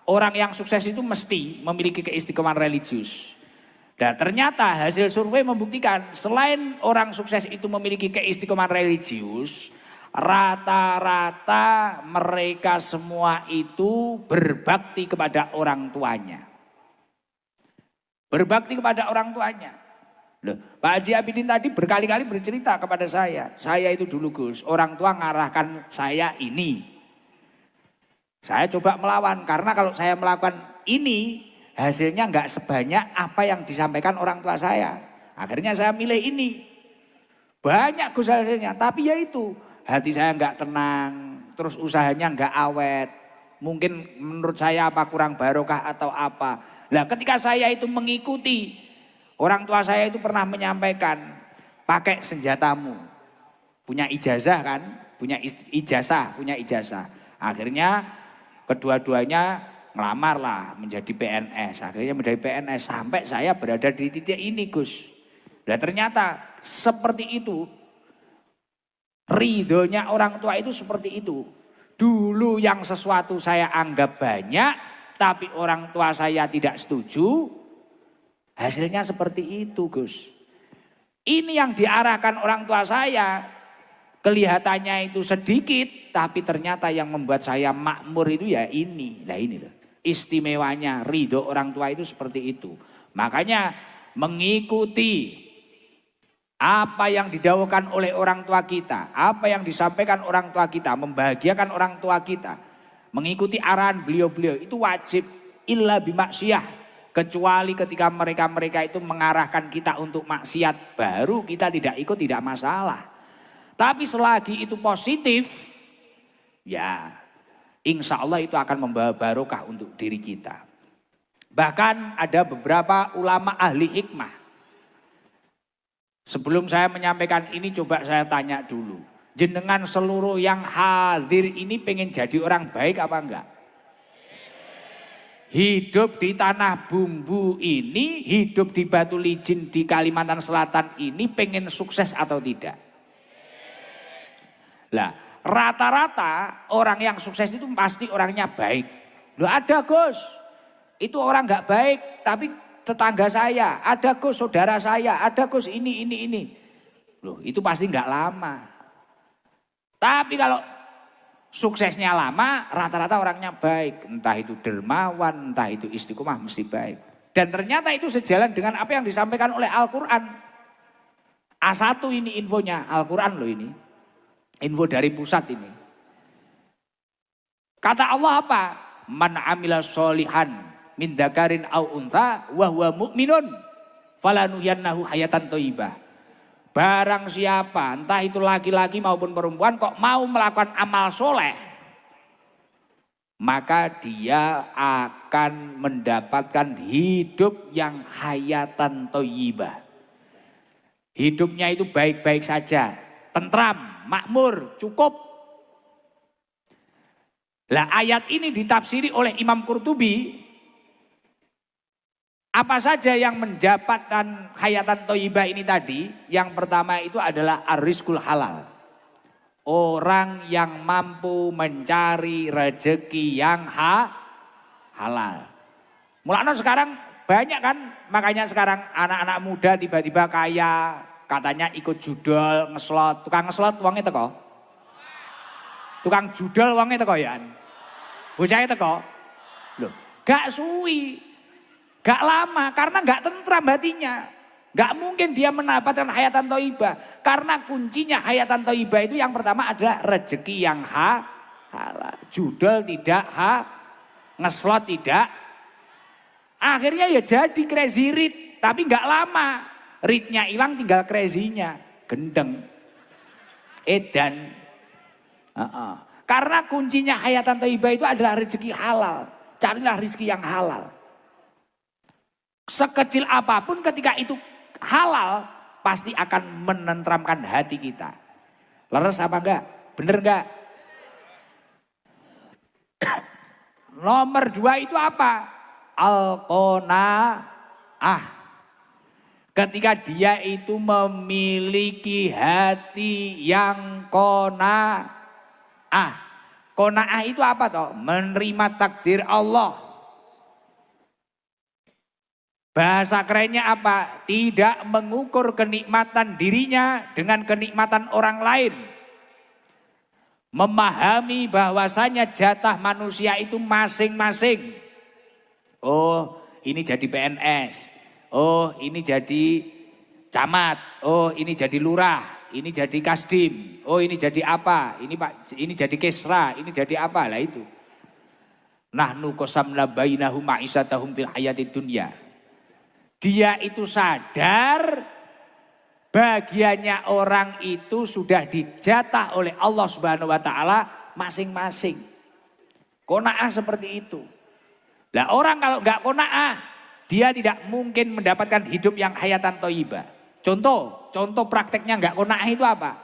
Speaker 1: Orang yang sukses itu mesti memiliki keistiqomahan religius. Dan ternyata hasil survei membuktikan selain orang sukses itu memiliki keistiqomahan religius, rata-rata mereka semua itu berbakti kepada orang tuanya. Berbakti kepada orang tuanya. Loh, Pak Haji Abidin tadi berkali-kali bercerita kepada saya itu dulu Gus, orang tua ngarahkan saya ini. Saya coba melawan, karena kalau saya melakukan ini, hasilnya nggak sebanyak apa yang disampaikan orang tua saya. Akhirnya saya milih ini. Banyak Gus hasilnya, tapi ya itu. Hati saya nggak tenang, terus usahanya nggak awet. Mungkin menurut saya apa kurang barokah atau apa. Nah ketika saya itu mengikuti, orang tua saya itu pernah menyampaikan, pakai senjatamu. Punya ijazah kan, punya ijazah. Akhirnya kedua-duanya ngelamar lah menjadi PNS. Akhirnya menjadi PNS sampai saya berada di titik ini Gus. Nah ternyata seperti itu. Ridhonya orang tua itu seperti itu. Dulu yang sesuatu saya anggap banyak, tapi orang tua saya tidak setuju. Hasilnya seperti itu Gus. Ini yang diarahkan orang tua saya. Kelihatannya itu sedikit, tapi ternyata yang membuat saya makmur itu ya ini. Nah ini loh, istimewanya ridho orang tua itu seperti itu. Makanya mengikuti Apa yang didawuhkan oleh orang tua kita, apa yang disampaikan orang tua kita, membahagiakan orang tua kita, mengikuti arahan beliau-beliau itu wajib. Illa bimaksiyah, kecuali ketika mereka-mereka itu mengarahkan kita untuk maksiat, baru kita tidak ikut, tidak masalah. Tapi selagi itu positif, ya insya Allah itu akan membawa barokah untuk diri kita. Bahkan ada beberapa ulama ahli hikmah. Sebelum saya menyampaikan ini coba saya tanya dulu. Jenengan seluruh yang hadir ini pengen jadi orang baik apa enggak? Hidup di tanah bumbu ini, hidup di Batu Licin di Kalimantan Selatan ini pengen sukses atau tidak? Lah, rata-rata orang yang sukses itu pasti orangnya baik. Loh ada Gus, itu orang enggak baik tapi tetangga saya, ada Gus saudara saya, ada Gus ini. Loh itu pasti enggak lama. Tapi kalau suksesnya lama, rata-rata orangnya baik. Entah itu dermawan, entah itu istiqomah mesti baik. Dan ternyata itu sejalan dengan apa yang disampaikan oleh Al-Quran. A1 ini infonya, Al-Quran loh ini. Info dari pusat ini. Kata Allah apa? Man amila sholihan min dzakarin au untha wa huwa mu'minun falanuhyannahu hayatan thayyibah. Barang siapa, entah itu laki-laki maupun perempuan kok mau melakukan amal soleh, maka dia akan mendapatkan hidup yang hayatan thayyibah. Hidupnya itu baik-baik saja, tentram, makmur, cukup. Lah ayat ini ditafsiri oleh Imam Qurtubi. Apa saja yang mendapatkan hayatan thayyibah ini tadi? Yang pertama itu adalah ar-rizqul halal. Orang yang mampu mencari rezeki yang halal. Mulanya sekarang banyak kan, makanya sekarang anak-anak muda tiba-tiba kaya, katanya ikut judol, ngeslot. Tukang ngeslot uangnya teko? Tukang judol uangnya teko ya? Bocahnya teko? Loh, gak suwi. Gak lama karena gak tentram hatinya. Gak mungkin dia mendapatkan hayatan thayyibah. Karena kuncinya hayatan thayyibah itu yang pertama adalah rezeki yang halal. Judol tidak ngeslot tidak. Akhirnya ya jadi crazy rich. Tapi gak lama. Ritnya hilang tinggal crazy-nya. Gendeng. Edan. Karena kuncinya hayatan thayyibah itu adalah rezeki halal. Carilah rezeki yang halal. Sekecil apapun ketika itu halal pasti akan menentramkan hati kita. Leres apa enggak? Bener enggak? Nomor 2 itu apa? Al-qanaah. Ketika dia itu memiliki hati yang qanaah. Qanaah itu apa toh? Menerima takdir Allah. Bahasa kerennya apa? Tidak mengukur kenikmatan dirinya dengan kenikmatan orang lain. Memahami bahwasanya jatah manusia itu masing-masing. Oh ini jadi PNS. Oh ini jadi camat. Oh ini jadi lurah. Ini jadi kasdim. Oh ini jadi apa? Ini jadi kesra. Ini jadi apa? Lah itu. Nahnu qasamna bainahum ma'isatahum fil hayatid dunya. Dia itu sadar bagiannya orang itu sudah dijatah oleh Allah Subhanahu wa taala masing-masing. Qanaah seperti itu. Lah orang kalau enggak qanaah, dia tidak mungkin mendapatkan hidup yang hayatan thayyibah. Contoh prakteknya enggak qanaah itu apa?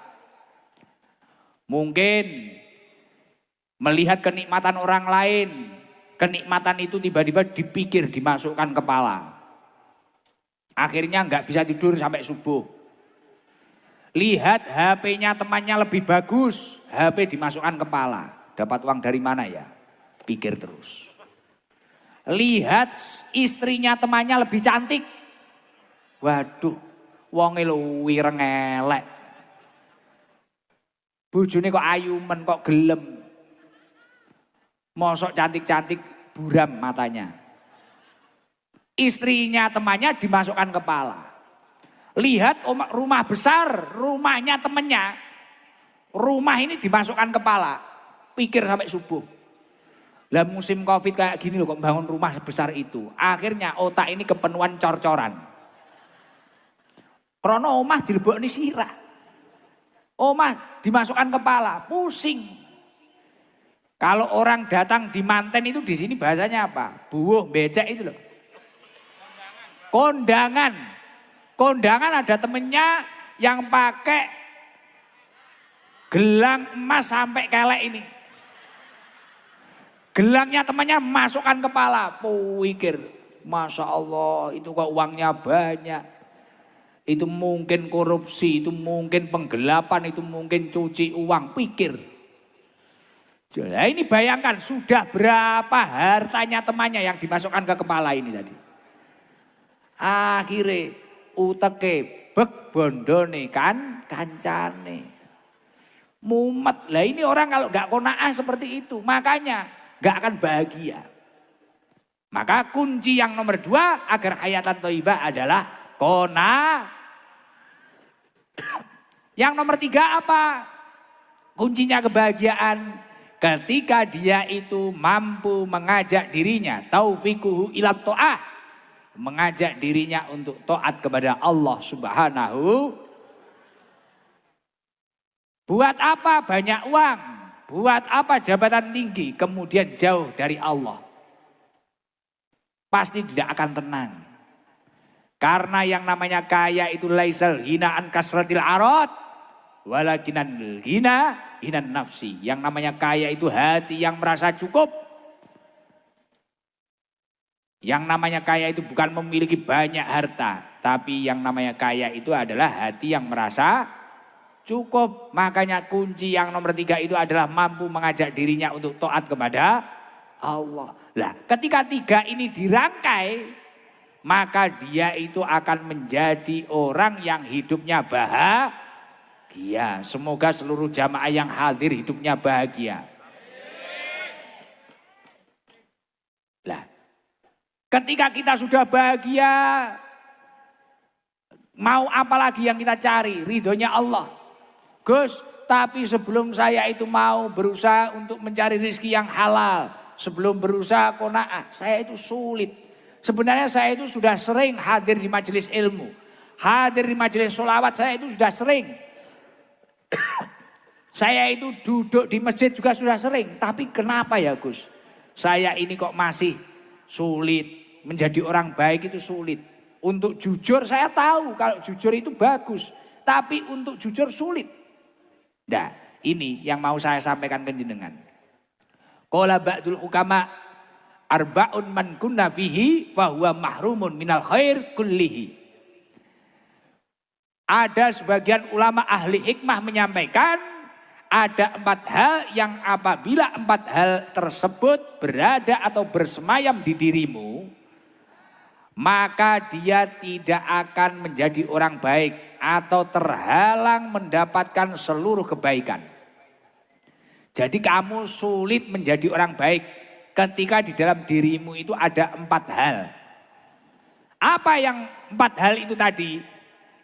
Speaker 1: Mungkin melihat kenikmatan orang lain, kenikmatan itu tiba-tiba dipikir, dimasukkan kepala. Akhirnya nggak bisa tidur sampai subuh. Lihat HP-nya temannya lebih bagus, HP dimasukkan kepala. Dapat uang dari mana ya? Pikir terus. Lihat istrinya temannya lebih cantik. Waduh, wonge luwih elek. Bojone kok ayumen, kok gelem. Mosok cantik-cantik buram matanya. Istrinya temannya dimasukkan kepala. Lihat rumah besar, rumahnya temennya. Rumah ini dimasukkan kepala. Pikir sampai subuh. Lah musim Covid kayak gini loh kok bangun rumah sebesar itu. Akhirnya otak ini kepenuhan cor-coran. Krono omah dilebokne sirah. Omah dimasukkan kepala, pusing. Kalau orang datang di manten itu di sini bahasanya apa? Buuh, becek itu loh. Kondangan. Kondangan ada temennya yang pakai gelang emas sampai kelek ini. Gelangnya temannya masukkan kepala. Pikir, Masya Allah itu kok uangnya banyak. Itu mungkin korupsi, itu mungkin penggelapan, itu mungkin cuci uang. Pikir. Nah ini bayangkan sudah berapa hartanya temannya yang dimasukkan ke kepala ini tadi. Akhirnya uteke bek bondone kan kancane. Mumet. Lah ini orang kalau gak kona'ah seperti itu. Makanya gak akan bahagia. Maka kunci yang nomor 2 agar hayatan thayyibah adalah kona'ah. Yang nomor 3 apa? Kuncinya kebahagiaan. Ketika dia itu mampu mengajak dirinya. Taufiquhu ilat to'ah. Mengajak dirinya untuk taat kepada Allah Subhanahu. Buat apa banyak uang? Buat apa jabatan tinggi? Kemudian jauh dari Allah. Pasti tidak akan tenang. Karena yang namanya kaya itu laisal hinaan kasratil arad. Walakinan hinan nafsi. Yang namanya kaya itu hati yang merasa cukup. Yang namanya kaya itu bukan memiliki banyak harta. Tapi yang namanya kaya itu adalah hati yang merasa cukup. Makanya kunci yang nomor 3 itu adalah mampu mengajak dirinya untuk taat kepada Allah. Lah ketika 3 ini dirangkai, maka dia itu akan menjadi orang yang hidupnya bahagia. Semoga seluruh jamaah yang hadir hidupnya bahagia. Lah ketika kita sudah bahagia, mau apa lagi yang kita cari? Ridhonya Allah. Gus, tapi sebelum saya itu mau berusaha untuk mencari rezeki yang halal, sebelum berusaha qanaah, saya itu sulit. Sebenarnya saya itu sudah sering hadir di majelis ilmu, hadir di majelis sholawat, saya itu sudah sering. Saya itu duduk di masjid juga sudah sering. Tapi kenapa ya Gus? Saya ini kok masih sulit. Menjadi orang baik itu sulit. Untuk jujur saya tahu kalau jujur itu bagus. Tapi untuk jujur sulit. Nah ini yang mau saya sampaikan ke jenengan. Qala ba'dul hukama arba'un man kunna fihi fahuwa mahrumun minal khair kullihi. Ada sebagian ulama ahli hikmah menyampaikan ada 4 hal yang apabila 4 hal tersebut berada atau bersemayam di dirimu, maka dia tidak akan menjadi orang baik atau terhalang mendapatkan seluruh kebaikan. Jadi kamu sulit menjadi orang baik ketika di dalam dirimu itu ada 4 hal. Apa yang 4 hal itu tadi?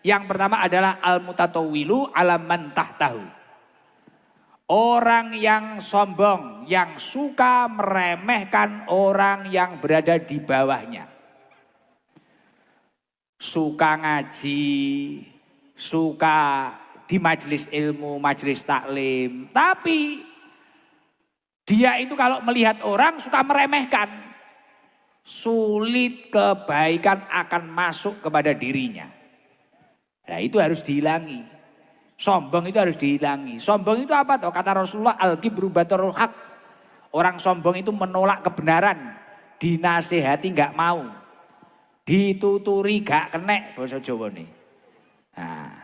Speaker 1: Yang pertama adalah al-mutatawwilu ala man tahtahu. Orang yang sombong, yang suka meremehkan orang yang berada di bawahnya. Suka ngaji, suka di majelis ilmu, majelis taklim. Tapi dia itu kalau melihat orang suka meremehkan. Sulit kebaikan akan masuk kepada dirinya. Nah itu harus dihilangi. Sombong itu harus dihilangi. Sombong itu apa toh? Kata Rasulullah al-kibru batarul haq. Orang sombong itu menolak kebenaran. Dinasehati nggak mau. Dituturi gak kenek bahasa Jawa nih. Nah,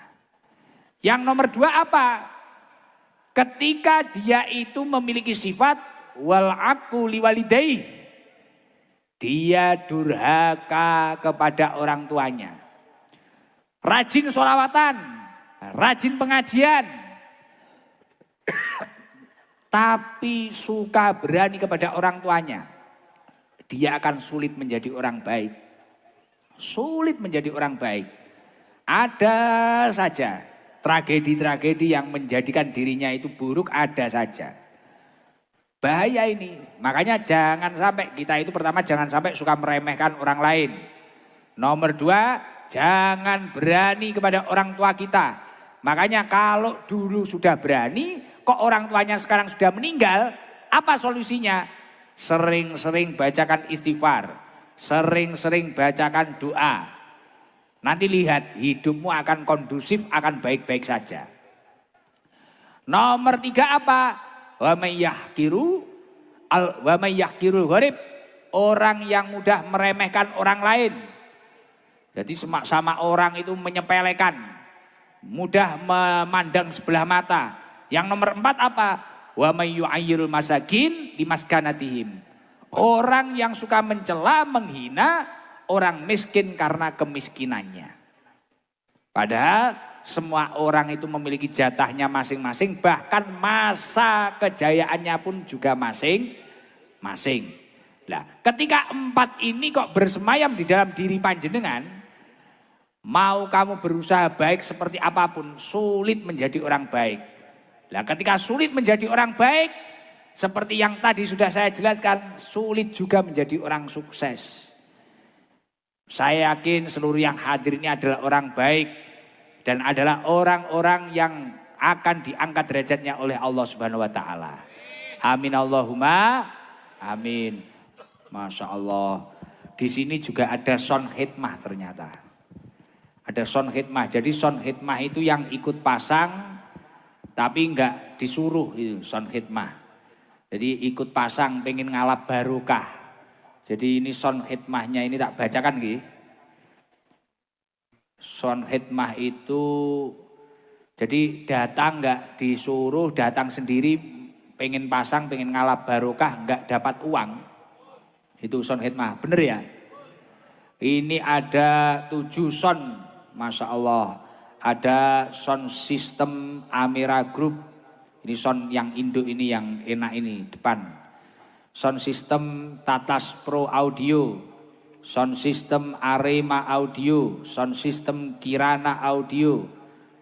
Speaker 1: yang nomor 2 apa? Ketika dia itu memiliki sifat wal aqu liwalidayhi. Dia durhaka kepada orang tuanya. Rajin sholawatan, rajin pengajian. Tapi suka berani kepada orang tuanya. Dia akan sulit menjadi orang baik. Sulit menjadi orang baik. Ada saja tragedi-tragedi yang menjadikan dirinya itu buruk, ada saja. Bahaya ini. Makanya jangan sampai kita itu, pertama jangan sampai suka meremehkan orang lain. Nomor dua, jangan berani kepada orang tua kita. Makanya kalau dulu sudah berani, kok orang tuanya sekarang sudah meninggal, apa solusinya? Sering-sering bacakan istighfar, sering-sering bacakan doa. Nanti lihat hidupmu akan kondusif, akan baik-baik saja. Nomor tiga apa? Wa may yahkirul gharib, orang yang mudah meremehkan orang lain. Jadi sama orang itu menyepelekan, mudah memandang sebelah mata. Yang nomor empat apa? Wa may yu'ayyirul masakin limaskanatihim, orang yang suka mencela, menghina orang miskin karena kemiskinannya. Padahal semua orang itu memiliki jatahnya masing-masing, bahkan masa kejayaannya pun juga masing-masing. Nah, ketika empat ini kok bersemayam di dalam diri panjenengan, mau kamu berusaha baik seperti apapun, sulit menjadi orang baik. Nah, ketika sulit menjadi orang baik, seperti yang tadi sudah saya jelaskan, sulit juga menjadi orang sukses. Saya yakin seluruh yang hadir ini adalah orang baik dan adalah orang-orang yang akan diangkat derajatnya oleh Allah Subhanahu wa taala. Amin Allahumma amin. Masya Allah. Di sini juga ada son khidmah ternyata. Ada son khidmah. Jadi son khidmah itu yang ikut pasang tapi enggak disuruh, itu son khidmah. Jadi ikut pasang pengen ngalap barokah. Jadi ini son khidmahnya ini tak bacakan nggih. Son khidmah itu jadi datang enggak disuruh, datang sendiri pengen pasang, pengen ngalap barokah, enggak dapat uang. Itu son khidmah, bener ya? Ini ada 7 son, Masya Allah. Ada son sistem Amira Group. Ini son yang induk ini, yang enak ini, depan. Sound system Tatas Pro Audio, sound system Arema Audio, sound system Kirana Audio,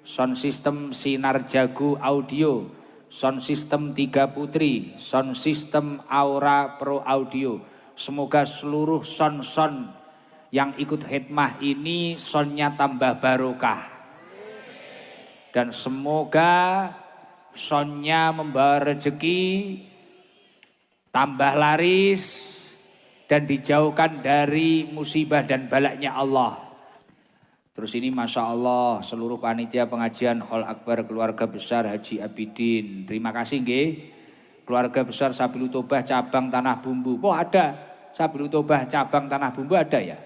Speaker 1: sound system Sinar Jago Audio, sound system Tiga Putri, sound system Aura Pro Audio. Semoga seluruh sound-sound yang ikut khidmah ini soundnya tambah barokah. Dan semoga soundnya membawa rezeki, tambah laris, dan dijauhkan dari musibah dan balaknya Allah. Terus ini Masya Allah seluruh panitia pengajian Hall Akbar Keluarga Besar Haji Abidin. Terima kasih nggih. Keluarga Besar Sabilu Tobah cabang Tanah Bumbu. Oh ada Sabilu Tobah cabang Tanah Bumbu ada ya.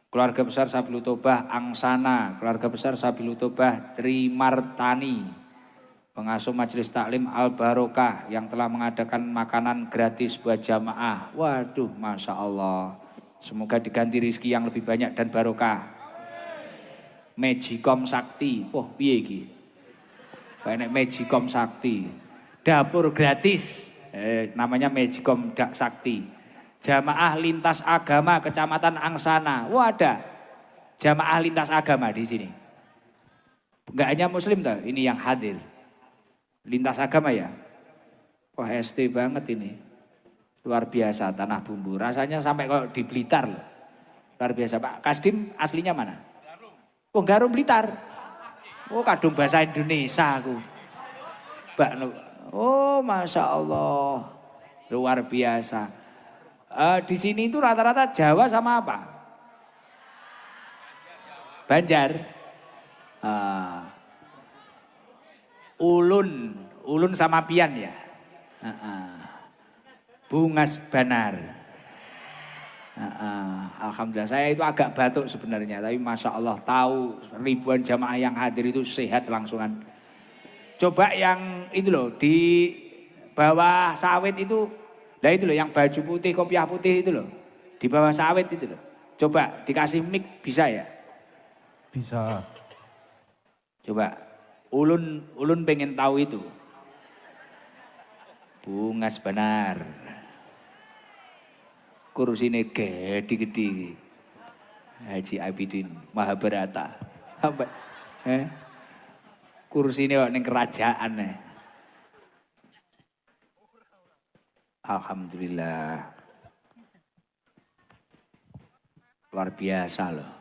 Speaker 1: Keluarga Besar Sabilu Tobah Angsana. Keluarga Besar Sabilu Tobah Trimartani. Pengasuh Majelis Taklim Al Barokah yang telah mengadakan makanan gratis buat jamaah. Waduh, Masya Allah. Semoga diganti rezeki yang lebih banyak dan barokah. Magicom Sakti. Oh, piye iki? Banyak Magicom Sakti. Dapur gratis. Namanya Magicom Sakti. Jamaah lintas agama Kecamatan Angsana. Wah, ada jamaah lintas agama di sini. Enggak hanya muslim toh, ini yang hadir. Lintas agama ya. Wah ST banget ini. Luar biasa Tanah Bumbu. Rasanya sampai kok di Blitar loh. Luar biasa. Pak Kasdim aslinya mana? Oh Garum Blitar. Oh kadung bahasa Indonesia aku. Oh Masya Allah. Luar biasa. Di sini itu rata-rata Jawa sama apa? Banjar. Ulun sama Pian ya. Bungas Banar. Alhamdulillah saya itu agak batuk sebenarnya, tapi Masya Allah tahu ribuan jamaah yang hadir itu sehat langsungan. Coba yang itu loh di bawah sawit itu, lah itu loh yang baju putih, kopiah putih itu loh, di bawah sawit itu loh. Coba dikasih mic bisa ya?
Speaker 2: Bisa.
Speaker 1: Coba. Ulun pengen tahu itu. Bungas Banar. Kurusine gede-gede. Haji Abidin Mahabharata. Sampai kursi ini ning kerajaan. Alhamdulillah. Luar biasa loh.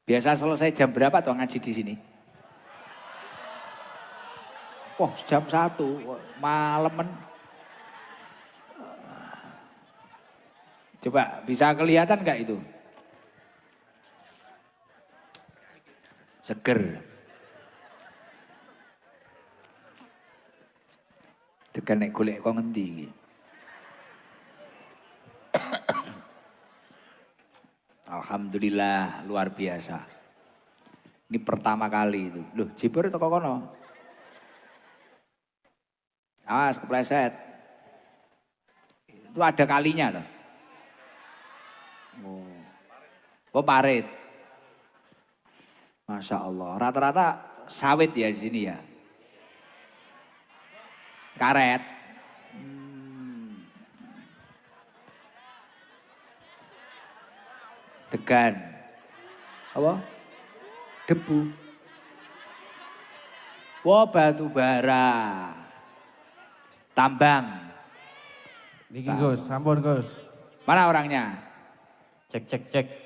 Speaker 1: Biasa selesai jam berapa tuh ngaji di sini? Wah, jam 1 malemen. Coba bisa kelihatan nggak itu? Seger. Tekan nek golek kok ngendi iki? Alhamdulillah luar biasa. Ini pertama kali itu. Loh, Jibur teko kono. Awas kepleset. Itu ada kalinya toh. Oh, parit. Masya Allah. Rata-rata sawit ya di sini ya. Karet. Degan. Apa? Debu. Wah, batu bara. Tambang.
Speaker 2: Niki Gus, sampun Gus.
Speaker 1: Mana orangnya?
Speaker 3: Cek.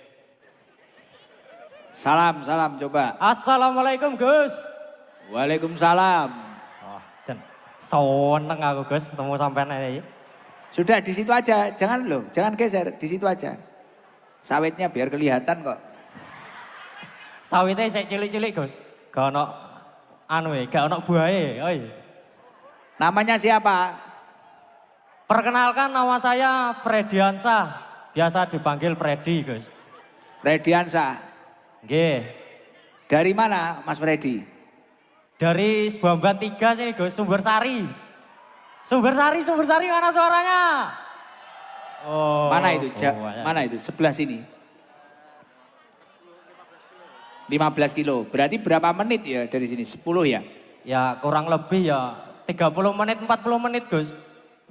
Speaker 1: Salam coba.
Speaker 3: Assalamualaikum Gus.
Speaker 1: Waalaikumsalam.
Speaker 3: Oh, seneng aku Gus ketemu sampean ini.
Speaker 1: Sudah di situ aja, jangan geser, di situ aja. Sawitnya biar kelihatan kok.
Speaker 3: Sawitnya saya cilik-cilik Gus. Gak ono gak ono buahe. Oi.
Speaker 1: Namanya siapa?
Speaker 3: Perkenalkan nama saya Frediansa. Biasa dipanggil Freddy Gus.
Speaker 1: Frediansa.
Speaker 3: Nggih.
Speaker 1: Dari mana Mas Freddy?
Speaker 3: Dari Sebamban 3 sini Gus, Sumbersari. Sumbersari mana suaranya? Oh.
Speaker 1: Mana itu? Mana itu? Sebelah sini. 15 kilo. Berarti berapa menit ya dari sini? 10 ya?
Speaker 3: Ya kurang lebih ya 30 menit, 40 menit Gus.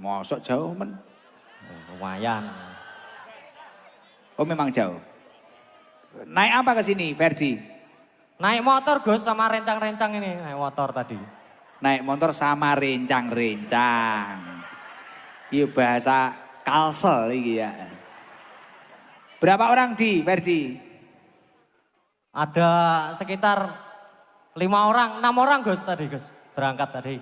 Speaker 1: Mosok jauh men?
Speaker 3: Lumayan.
Speaker 1: Oh memang jauh. Naik apa ke sini Ferdi?
Speaker 3: Naik motor Gus sama rencang-rencang ini, naik motor tadi.
Speaker 1: Naik motor sama rencang-rencang. Iya bahasa Kalsel iki ya. Berapa orang di Ferdi?
Speaker 3: Ada sekitar 5 orang, 6 orang Gus tadi Gus. Berangkat tadi.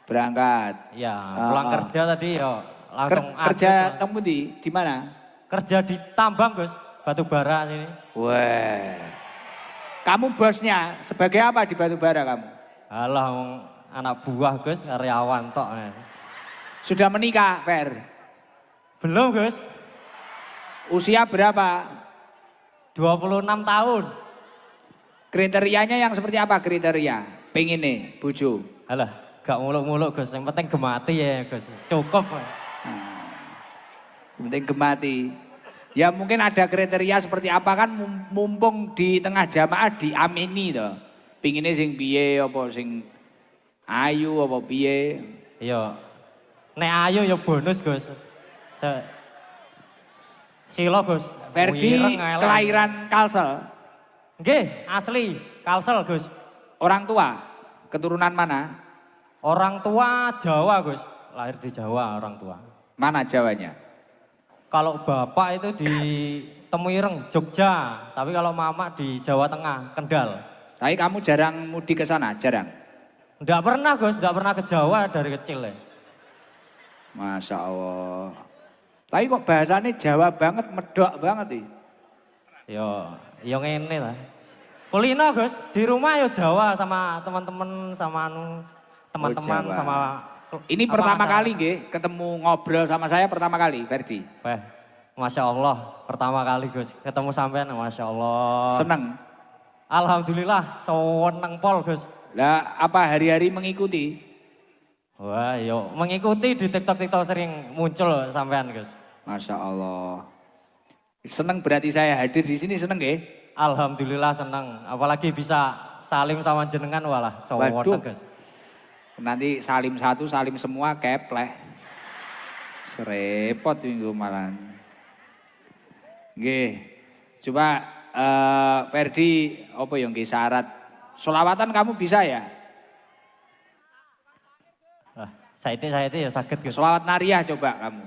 Speaker 1: Berangkat.
Speaker 3: Ya, pulang kerja tadi ya langsung
Speaker 1: kerja kamu di mana?
Speaker 3: Kerja di tambang Gus, batu bara sini.
Speaker 1: Wah. Kamu bosnya sebagai apa di batu bara kamu?
Speaker 3: Alah anak buah Gus, karyawan tok.
Speaker 1: Sudah menikah, Fer?
Speaker 3: Belum Gus.
Speaker 1: Usia berapa?
Speaker 3: 26 tahun.
Speaker 1: Kriterianya yang seperti apa kriteria? Pengen nih, bojo.
Speaker 3: Alah, gak muluk-muluk Gus, yang penting gemati ya Gus. Cukup.
Speaker 1: Yang penting gemati. Ya mungkin ada kriteria seperti apa kan mumpung di tengah jamaah diamini toh. Pinginnya sing piye apa sing ayu apa piye.
Speaker 3: Iya. Nek ayu ya bonus Gus. Silo Gus.
Speaker 1: Ferdi kelahiran Kalsel.
Speaker 3: Nggih, asli Kalsel Gus.
Speaker 1: Orang tua keturunan mana?
Speaker 3: Orang tua Jawa Gus. Lahir di Jawa orang tua.
Speaker 1: Mana Jawanya?
Speaker 3: Kalau bapak itu di Temuireng, Jogja. Tapi kalau mama di Jawa Tengah, Kendal.
Speaker 1: Tapi kamu jarang mudik ke sana, jarang?
Speaker 3: Enggak pernah Gus, enggak pernah ke Jawa dari kecil ya.
Speaker 1: Masya Allah. Tapi kok bahasanya Jawa banget, medok banget nih.
Speaker 3: Yo ngene lah. Kulino Gus, di rumah yo Jawa sama teman-teman sama teman-teman sama.
Speaker 1: Ini pertama kali nggih ketemu ngobrol sama saya pertama kali, Ferdi.
Speaker 3: Masya Allah, pertama kali Gus ketemu sampean, Masya Allah.
Speaker 1: Seneng?
Speaker 3: Alhamdulillah, seneng pol Gus.
Speaker 1: Lah apa hari-hari mengikuti?
Speaker 3: Wah yo mengikuti di TikTok sering muncul sampean Gus.
Speaker 1: Masya Allah. Seneng berarti saya hadir di sini seneng nggih?
Speaker 3: Alhamdulillah seneng, apalagi bisa salim sama jenengan walah, seneng Gus.
Speaker 1: Nanti salim satu, salim semua kepleh. Serepot minggu malam. Nggih. Coba Ferdi, apa yang nggih syarat? Solawatan kamu bisa ya?
Speaker 3: Saya itu ya sakit Gus.
Speaker 1: Solawat nariyah coba kamu.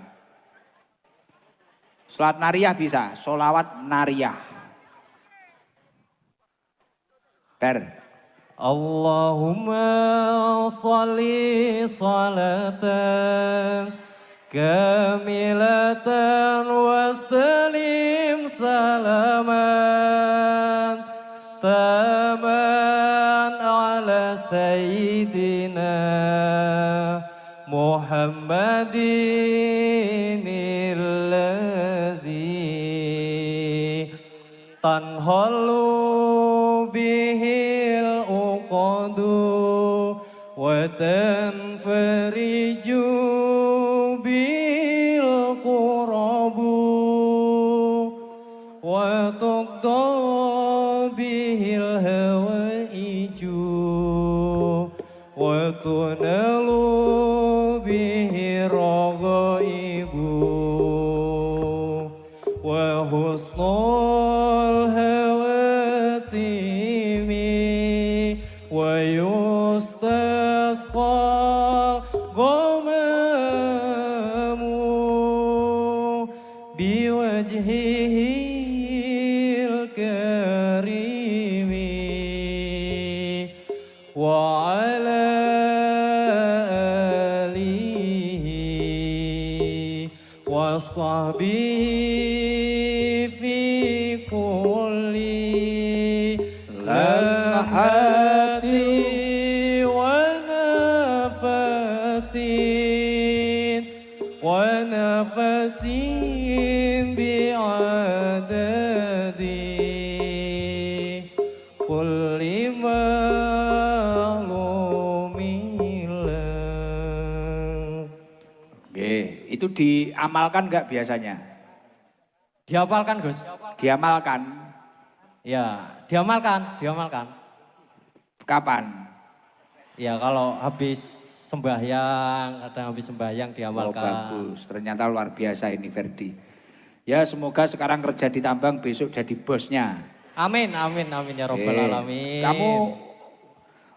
Speaker 1: Solawat nariyah bisa, solawat nariyah. Fer.
Speaker 3: Allahumma sholli salatan kamilatan wa salim salaman taman ala sayyidina Muhammadin allazi tanhalu bihil uqadu wa tanfariju bil qurabu wa tuqda bihil hawaiju wa tunalu bihi raghaibu wa husnul hawatimi wa yustasqa ghamamu biwajhihil karimi wa ala sahbihi fi kulli lamhati wa nafasin bi'adadi kulli ma'lumilah.
Speaker 1: Itu diamalkan nggak biasanya?
Speaker 3: Dihafalkan Gus?
Speaker 1: Diamalkan.
Speaker 3: Ya, diamalkan.
Speaker 1: Kapan?
Speaker 3: Ya kalau habis sembahyang, kadang habis sembahyang
Speaker 1: Oh
Speaker 3: diamalkan.
Speaker 1: bagus, ternyata luar biasa ini Ferdi. Ya semoga sekarang kerja di tambang, besok jadi bosnya.
Speaker 3: Amin ya robbal alamin.
Speaker 1: Kamu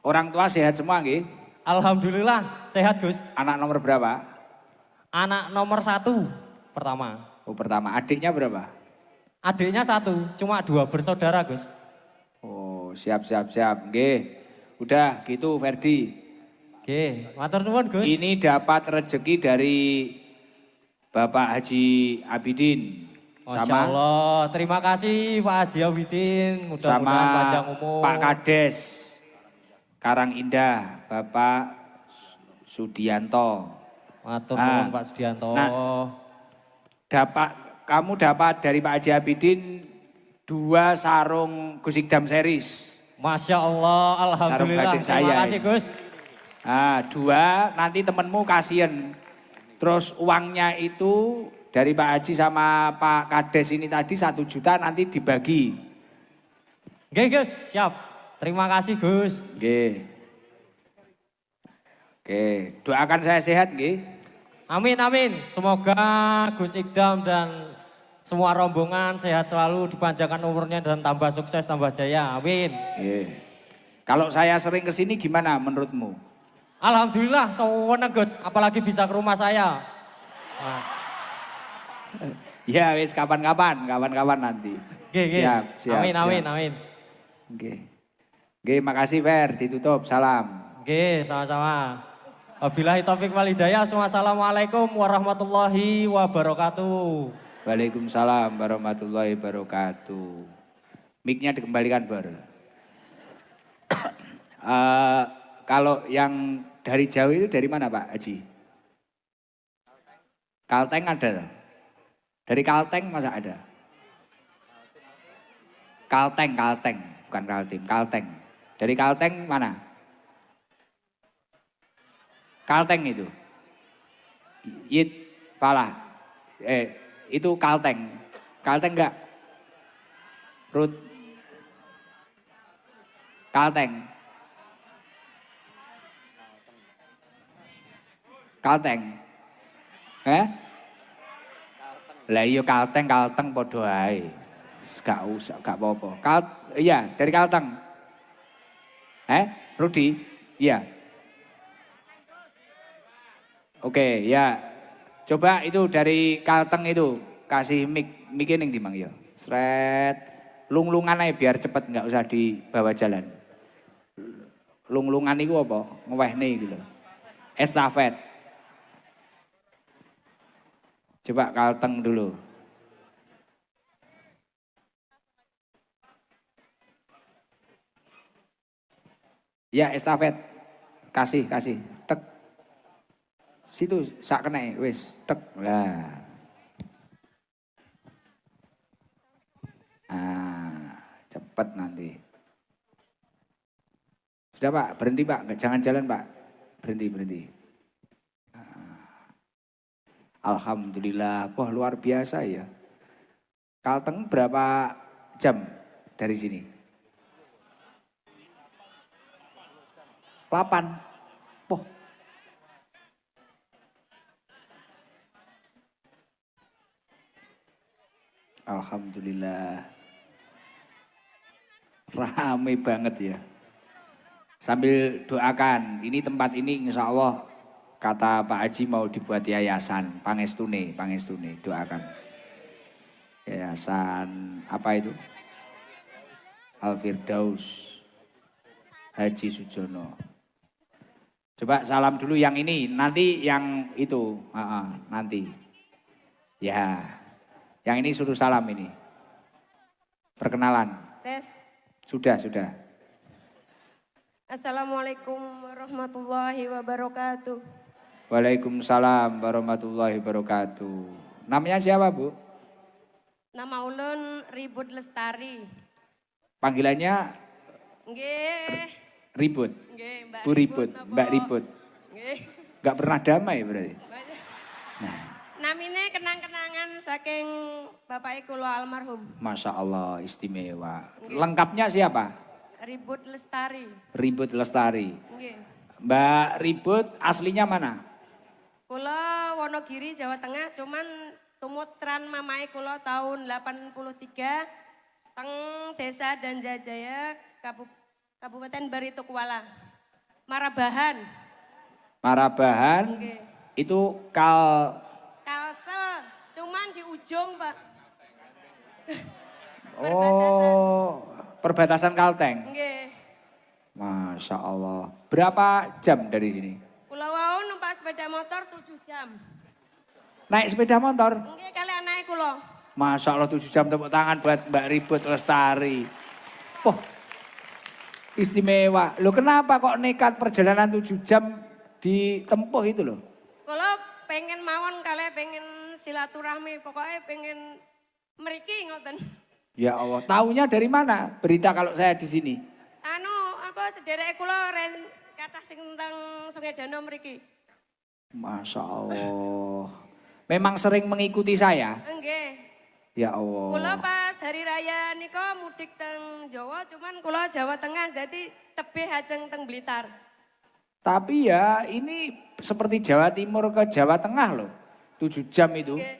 Speaker 1: orang tua sehat semua nggih?
Speaker 3: Alhamdulillah sehat Gus.
Speaker 1: Anak nomor berapa?
Speaker 3: Anak nomor 1 pertama.
Speaker 1: Oh pertama, adiknya berapa?
Speaker 3: Adiknya 1, cuma 2 bersaudara Gus.
Speaker 1: Oh siap. Nggih. Udah gitu Ferdi.
Speaker 3: Oke, matur nuwun Gus.
Speaker 1: Ini dapat rezeki dari Bapak Haji Abidin.
Speaker 3: Masya Allah, terima kasih Pak Haji Abidin. Mudah-mudahan
Speaker 1: Sama
Speaker 3: panjang umur.
Speaker 1: Pak Kades Karang Indah, Bapak Sudianto.
Speaker 3: Matur nuwun Pak Sudianto.
Speaker 1: Kamu dapat dari Pak Haji Abidin 2 sarung Gus Ikdam series.
Speaker 3: Masya Allah, alhamdulillah.
Speaker 1: batik
Speaker 3: Terima
Speaker 1: saya
Speaker 3: kasih Gus.
Speaker 1: Nah, 2 nanti temenmu kasihan. Terus uangnya itu dari Pak Haji sama Pak Kades ini tadi 1 juta nanti dibagi.
Speaker 3: Oke Gus, siap. Terima kasih Gus.
Speaker 1: Oke, doakan saya sehat nggih.
Speaker 3: Amin. Semoga Gus Ikdam dan semua rombongan sehat selalu, dipanjangkan umurnya dan tambah sukses, tambah jaya. Amin.
Speaker 1: Kalau saya sering kesini gimana menurutmu?
Speaker 3: Alhamdulillah, seneng Gus. Apalagi bisa ke rumah saya. Nah.
Speaker 1: Ya wis kapan-kapan nanti. Siap.
Speaker 3: Amin.
Speaker 1: Oke, makasih Fer, ditutup. Salam.
Speaker 3: Oke, sama-sama. Wabillahi taufik wal hidayah. Wassalamualaikum warahmatullahi wabarakatuh.
Speaker 1: Waalaikumsalam warahmatullahi wabarakatuh. Mic-nya dikembalikan Bar. Kalau yang dari jauh itu dari mana Pak Haji? Kalteng ada? Dari Kalteng masa ada? Kalteng, bukan Kaltim, Kalteng. Dari Kalteng mana? Kalteng itu. Falah. Itu Kalteng. Kalteng enggak? Rut. Kalteng. Lah iya Kalteng padha ae. Gak usah, gak apa-apa. Iya, dari Kalteng. Rudi? Iya. Oke, ya. Coba itu dari Kalteng itu kasih mic ning di Mang ya. Sret. Lung-lungan aja biar cepet nggak usah dibawa jalan. Lung-lungan itu apa? Ngewehne gitu. Estafet. Coba Kalteng dulu. Ya estafet. Kasih. Tek. Situ sak kena wis. Tek. Lah. Cepet nanti. Sudah Pak, berhenti Pak. Jangan jalan Pak. Berhenti. Alhamdulillah. Wah luar biasa ya. Kalteng berapa jam dari sini? 8. Wah. Alhamdulillah. Rame banget ya. Sambil doakan, ini tempat ini insya Allah kata Pak Haji mau dibuat yayasan, pangestune, doakan. Yayasan apa itu? Al-Firdaus Haji Sujono. Coba salam dulu yang ini, nanti yang itu, nanti. Ya, yang ini suruh salam ini. Perkenalan.
Speaker 4: Tes.
Speaker 1: Sudah.
Speaker 4: Assalamualaikum warahmatullahi wabarakatuh.
Speaker 1: Waalaikumsalam warahmatullahi wabarakatuh. Namanya siapa Bu?
Speaker 4: Nama ulun Ribut Lestari.
Speaker 1: Panggilannya
Speaker 4: Nggih.
Speaker 1: Ribut.
Speaker 4: Nggih,
Speaker 1: Bu Ribut,
Speaker 4: napa?
Speaker 1: Mbak Ribut.
Speaker 4: Nggih.
Speaker 1: Gak pernah damai berarti.
Speaker 4: Namine kenang-kenangan saking bapak kula almarhum.
Speaker 1: Masya Allah istimewa. Lengkapnya siapa?
Speaker 4: Ribut Lestari.
Speaker 1: Ribut Lestari.
Speaker 4: Nggih.
Speaker 1: Mbak Ribut aslinya mana?
Speaker 4: Kula Wonogiri Jawa Tengah, cuman tumutran mamae kula tahun 83 teng Desa Danjajaya Kabupaten Baritokuala. Marabahan. Nggih.
Speaker 1: Itu
Speaker 4: Kalsel, cuman di ujung Pak.
Speaker 1: Perbatasan Kalteng.
Speaker 4: Nggih.
Speaker 1: Masya Allah. Berapa jam dari sini?
Speaker 4: Kula wau numpak sepeda motor 7 jam.
Speaker 1: Naik sepeda motor?
Speaker 4: Nggih kali anake kula.
Speaker 1: Masya Allah 7 jam tepuk tangan buat Mbak Ribut Lestari. Wah, istimewa. Loh kenapa kok nekat perjalanan 7 jam ditempuh itu loh?
Speaker 4: Kula pengen mawon kali pengen silaturahmi, pokoknya pengen mriki ngoten.
Speaker 1: Ya Allah, taunya dari mana berita kalau saya di sini?
Speaker 4: Sedereke kula kathah sing teng Sungai Danau mriki.
Speaker 1: Masya Allah. Memang sering mengikuti saya?
Speaker 4: Nggih.
Speaker 1: Ya Allah.
Speaker 4: Kula pas hari raya nika mudik teng Jawa, cuman kula Jawa Tengah jadi tebih ajeng teng Blitar.
Speaker 1: Tapi ya ini seperti Jawa Timur ke Jawa Tengah loh. 7 jam itu.
Speaker 4: Nggih.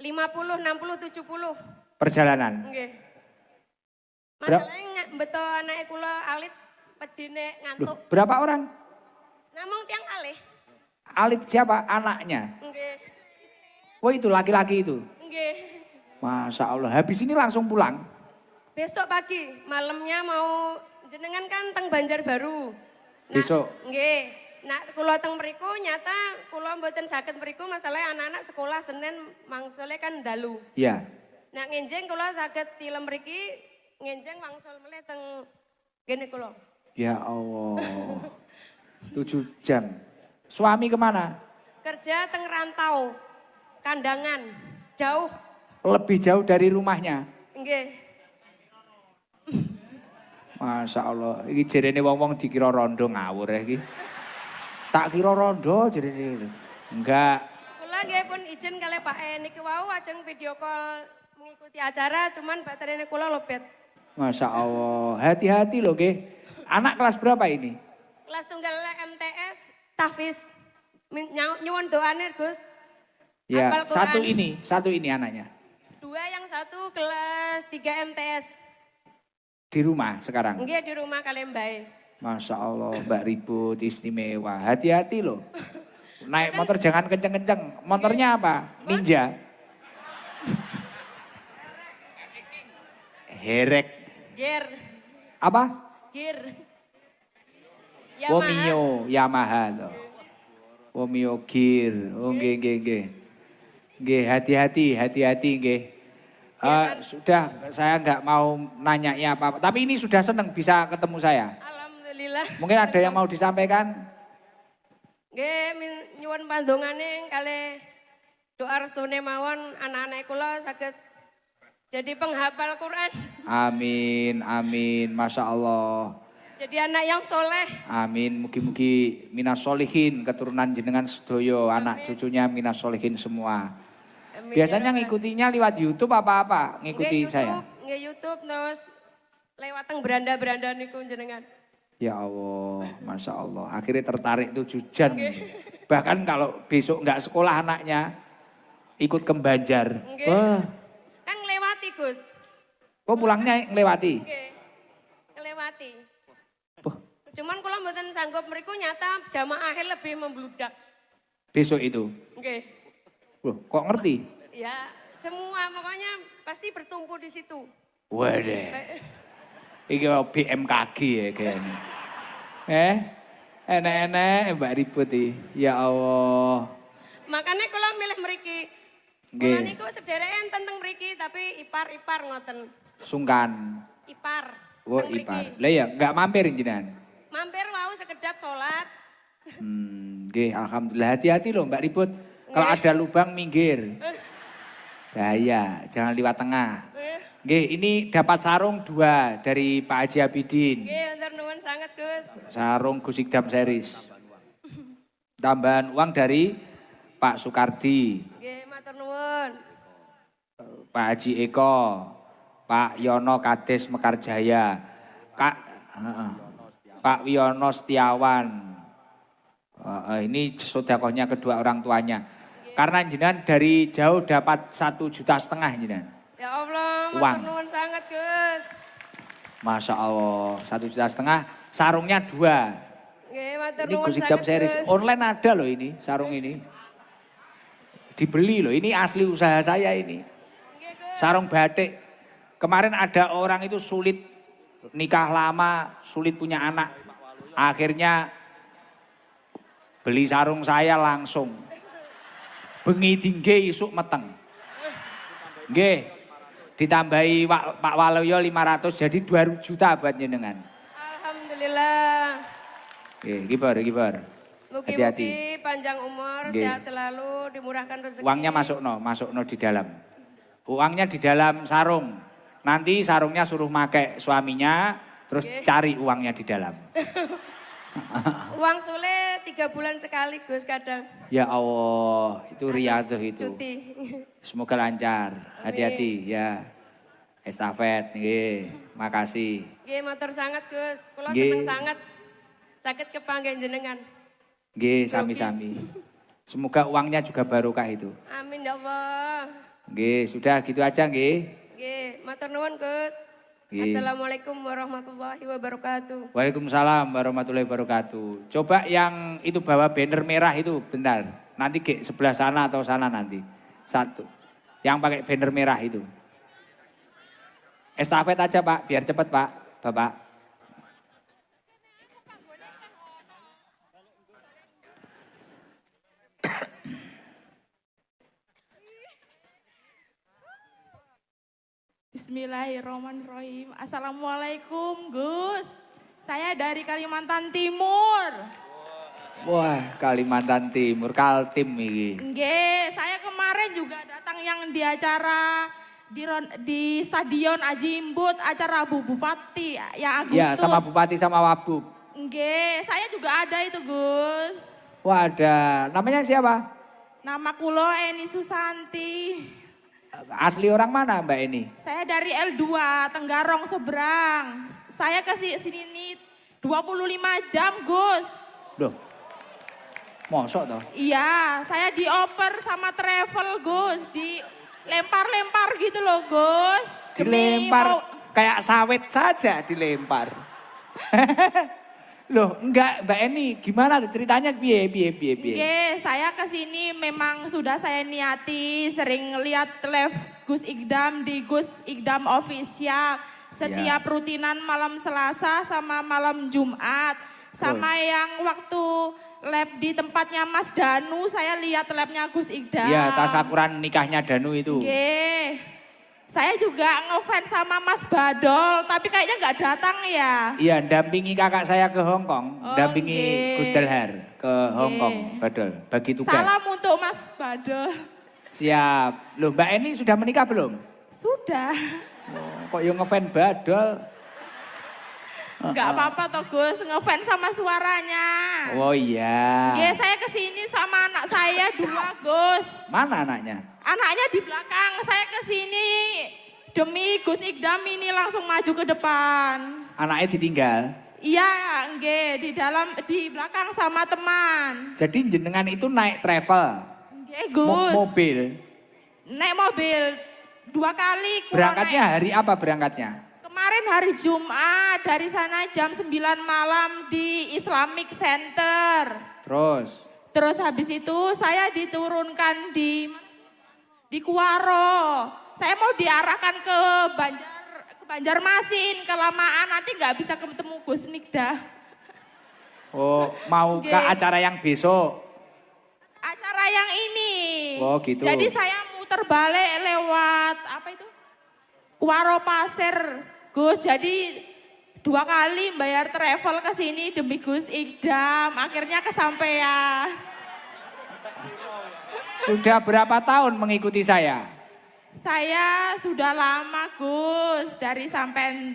Speaker 4: 50, 60, 70.
Speaker 1: Perjalanan.
Speaker 4: Nggih. Masalahnya beto anake kula alit pedine ngantuk.
Speaker 1: Loh, berapa orang?
Speaker 4: Namung tiang kalih.
Speaker 1: Alit siapa? Anaknya.
Speaker 4: Nggih.
Speaker 1: Wah itu laki-laki itu.
Speaker 4: Nggih.
Speaker 1: Masya Allah. Habis ini langsung pulang.
Speaker 4: Besok pagi, malamnya mau jenengan kan teng Banjarbaru.
Speaker 1: Besok.
Speaker 4: Nggih. Nah, kula teng mriku nyata kula mboten saged mriku masalahnya anak-anak sekolah Senin mangsule kan dalu.
Speaker 1: Iya.
Speaker 4: Nah, ngenjeng kula saged tilem mriki ngenjeng wangsul melih teng gene kula.
Speaker 1: Ya Allah. 7 jam. Suami kemana?
Speaker 4: Kerja teng rantau, kandangan, jauh.
Speaker 1: Lebih jauh dari rumahnya.
Speaker 4: Nggih.
Speaker 1: Masya Allah. Ini jerene wong-wong dikira rondo ngawur ya iki. Tak kira rondo jerene. Enggak.
Speaker 4: Kula nggih pun izin kali Pak niki wau ajeng video call mengikuti acara cuman baterainya kula lobet.
Speaker 1: Masya Allah. Hati-hati loh ke. Anak kelas berapa ini?
Speaker 4: Kelas tunggal MTS, tahfiz. Nyuwun doane Gus.
Speaker 1: Ya,
Speaker 4: Hafal Quran.
Speaker 1: satu ini anaknya.
Speaker 4: 2, yang satu kelas 3 MTS.
Speaker 1: Di rumah sekarang?
Speaker 4: Nggih di rumah kalian bae.
Speaker 1: Masya Allah Mbak Ribut istimewa. Hati-hati loh. Naik motor jangan kenceng-kenceng. Motornya apa? Ninja? Herek.
Speaker 4: Gear.
Speaker 1: Apa?
Speaker 4: Gear.
Speaker 1: Womio, Yamaha loh. Womio Gear. Oh nggih nggih nggih. Nggih, hati-hati nggih. Sudah, saya nggak mau nanyanya apa-apa. Tapi ini sudah seneng bisa ketemu saya.
Speaker 4: Alhamdulillah.
Speaker 1: Mungkin ada yang mau disampaikan?
Speaker 4: Nggih, nyuwun pandongane kali doa restune mawon anak-anak kula saged jadi penghafal Quran.
Speaker 1: Amin, amin, Masya Allah.
Speaker 4: Jadi anak yang soleh.
Speaker 1: Amin, mugi-mugi minas solihin, keturunan jenengan sedoyo, anak cucunya minas solihin semua.
Speaker 4: Amin,
Speaker 1: Biasanya
Speaker 4: ya Rabbal.
Speaker 1: ngikutinya lewat YouTube apa-apa, ngikuti
Speaker 4: Nggih,
Speaker 1: saya.
Speaker 4: Nggih YouTube terus lewat teng beranda-beranda niku jenengan.
Speaker 1: Ya Allah, Masya Allah. Akhirnya tertarik tuh Jujan. Bahkan kalau besok nggak sekolah anaknya, ikut ke Banjar.
Speaker 4: Nggih.
Speaker 1: Wah,
Speaker 4: Kan ngelewati Gus.
Speaker 1: kok pulangnya ngelewati?
Speaker 4: Nggih. Ngelewati.
Speaker 1: Wah,
Speaker 4: Cuman kula mboten sanggup mriku nyata jamaah akhir lebih membludak.
Speaker 1: besok itu.
Speaker 4: Nggih.
Speaker 1: Loh, kok ngerti?
Speaker 4: Ya, semua pokoknya pasti bertumpu di situ.
Speaker 1: Waduh. Iki BMKG ya kayaknya. Enek-enek Mbak Ribut iki. Ya Allah.
Speaker 4: Makanya kula milih mriki.
Speaker 1: Nggih.
Speaker 4: Kula niku sederek enten teng mriki tapi ipar-ipar ngoten.
Speaker 1: Sungkan.
Speaker 4: Ipar.
Speaker 1: Oh,
Speaker 4: teng mriki.
Speaker 1: ipar. Lah ya, enggak mampir jenengan.
Speaker 4: Mampir wau sekedap salat.
Speaker 1: Nggih, alhamdulillah. Hati-hati loh Mbak Ribut. Kalau ada lubang minggir. Bahaya, jangan lewat tengah. Nggih, ini dapat sarung 2 dari Pak Haji Abidin.
Speaker 4: Nggih, matur nuwun sangat Gus.
Speaker 1: Sarung Gusikdam Series. Tambahan uang dari Pak Sukardi,
Speaker 4: Nggih, matur nuwun.
Speaker 1: Pak Haji Eko, Pak Yono Kades Mekarjaya, Pak Wiono Setiawan. Ini sedekahnya kedua orang tuanya. Karena jenengan dari jauh dapat 1,5 juta jenengan.
Speaker 4: Ya Allah,
Speaker 1: Uang.
Speaker 4: matur nuwun sangat Gus.
Speaker 1: Masya Allah, 1,5 juta. Sarungnya 2.
Speaker 4: Nggih, matur
Speaker 1: Ini
Speaker 4: nuwun
Speaker 1: Gusikdam
Speaker 4: sangat
Speaker 1: Series.
Speaker 4: Gus.
Speaker 1: Online ada loh ini, sarung ini. Dibeli loh, ini asli usaha saya ini.
Speaker 4: Nggih, Gus.
Speaker 1: Sarung batik. Kemarin ada orang itu sulit nikah lama, sulit punya anak. Akhirnya beli sarung saya langsung. Bengi tinggi isuk meteng. Nggih. Ditambahi Pak Waluyo 500 jadi 2 juta buat jenengan.
Speaker 4: Alhamdulillah.
Speaker 1: Nggih, kibar. Hati-hati.
Speaker 4: Mugi-mugi panjang umur,
Speaker 1: Nggih.
Speaker 4: sehat selalu, dimurahkan rezeki.
Speaker 1: Uangnya masukno di dalam. Uangnya di dalam sarung. Nanti sarungnya suruh make suaminya, terus cari uangnya di dalam.
Speaker 4: Uang sule 3 bulan sekali Gus kadang.
Speaker 1: Ya Allah, itu riyadhah itu.
Speaker 4: Cuti.
Speaker 1: Semoga lancar, hati-hati ya. Estafet, nggih, makasih.
Speaker 4: Nggih, matur sangat Gus. Kula
Speaker 1: Nggih.
Speaker 4: seneng sangat sakit kepanggih jenengan.
Speaker 1: Nggih, sami-sami. Semoga uangnya juga barokah itu.
Speaker 4: Amin ya Allah.
Speaker 1: Nggih, sudah gitu aja nggih.
Speaker 4: Nggih, matur nuwun Gus.
Speaker 1: Nggih.
Speaker 4: Assalamualaikum warahmatullahi wabarakatuh.
Speaker 1: Waalaikumsalam warahmatullahi wabarakatuh. Coba yang itu bawa banner merah itu benar. Nanti ke sebelah sana atau sana nanti. Satu. Yang pakai banner merah itu. Estafet aja Pak, biar cepat Pak, Bapak.
Speaker 5: Bismillahirrahmanirrahim. Assalamualaikum Gus. Saya dari Kalimantan Timur.
Speaker 1: Wah, Kalimantan Timur, Kaltim iki.
Speaker 5: Nggih, saya kemarin juga datang yang di acara di Stadion Ajimbut, acara Bu Bupati yang Agustus.
Speaker 1: Iya, sama Bupati sama Wabub.
Speaker 5: Nggih, saya juga ada itu Gus.
Speaker 1: Wah, ada. Namanya siapa?
Speaker 5: Nama kulo Eni Susanti.
Speaker 1: Asli orang mana Mbak ini?
Speaker 5: Saya dari L2, Tenggarong seberang. Saya ke sini nih 25 jam Gus.
Speaker 1: Loh, mosok toh?
Speaker 5: Iya, saya dioper sama travel Gus di lempar-lempar gitu loh Gus. Demi
Speaker 1: Dilempar
Speaker 5: mau-
Speaker 1: kayak sawit saja dilempar. Loh, enggak Mbak Eni, gimana tuh ceritanya piye.
Speaker 5: Nggih, saya kesini memang sudah saya niati sering lihat live Gus Ikdam di Gus Ikdam Official. Setiap rutinan malam Selasa sama malam Jumat. Sama yang waktu lab di tempatnya Mas Danu, saya lihat labnya Gus Ikdam.
Speaker 1: Iya, tasakuran nikahnya Danu itu.
Speaker 5: Nggih. Saya juga ngefans sama Mas Badol, tapi kayaknya nggak datang ya.
Speaker 1: Iya, dampingi kakak saya ke Hong Kong,
Speaker 5: Oh,
Speaker 1: dampingi
Speaker 5: nggih.
Speaker 1: Gus Dalhar ke Hong Kong, Badol, bagi tugas.
Speaker 5: Salam untuk Mas Badol.
Speaker 1: Siap. Loh, Mbak Eni sudah menikah belum?
Speaker 5: Sudah.
Speaker 1: Oh, kok yang ngefans Badol?
Speaker 5: Nggak apa-apa toh Gus, ngefans sama suaranya.
Speaker 1: Oh iya.
Speaker 5: Nggih, saya kesini sama anak saya 2 Gus.
Speaker 1: Mana anaknya?
Speaker 5: Anaknya di belakang, saya kesini demi Gus Ikdam ini langsung maju ke depan.
Speaker 1: Anaknya ditinggal.
Speaker 5: Iya, nggih, di belakang sama teman.
Speaker 1: Jadi jenengan itu naik travel,
Speaker 5: Nggih, Gus.
Speaker 1: mobil.
Speaker 5: Naik mobil 2 kali. keluar
Speaker 1: Berangkatnya
Speaker 5: naik.
Speaker 1: hari apa berangkatnya?
Speaker 5: Kemarin hari Jumat, dari sana jam 9 malam di Islamic Center.
Speaker 1: Terus
Speaker 5: Habis itu saya diturunkan di Kuaro. Saya mau diarahkan ke Banjarmasin, kelamaan nanti nggak bisa ketemu Gus Nikdah.
Speaker 1: oh mau ke
Speaker 5: Nggih.
Speaker 1: acara yang besok?
Speaker 5: Acara yang ini.
Speaker 1: Oh, gitu.
Speaker 5: Jadi saya muter balik lewat apa itu? Kuaro Pasir, Gus. Jadi 2 kali bayar travel ke sini demi Gus Ikdam. Akhirnya kesampaian.
Speaker 1: Sudah berapa tahun mengikuti saya?
Speaker 5: Saya sudah lama Gus, dari sampai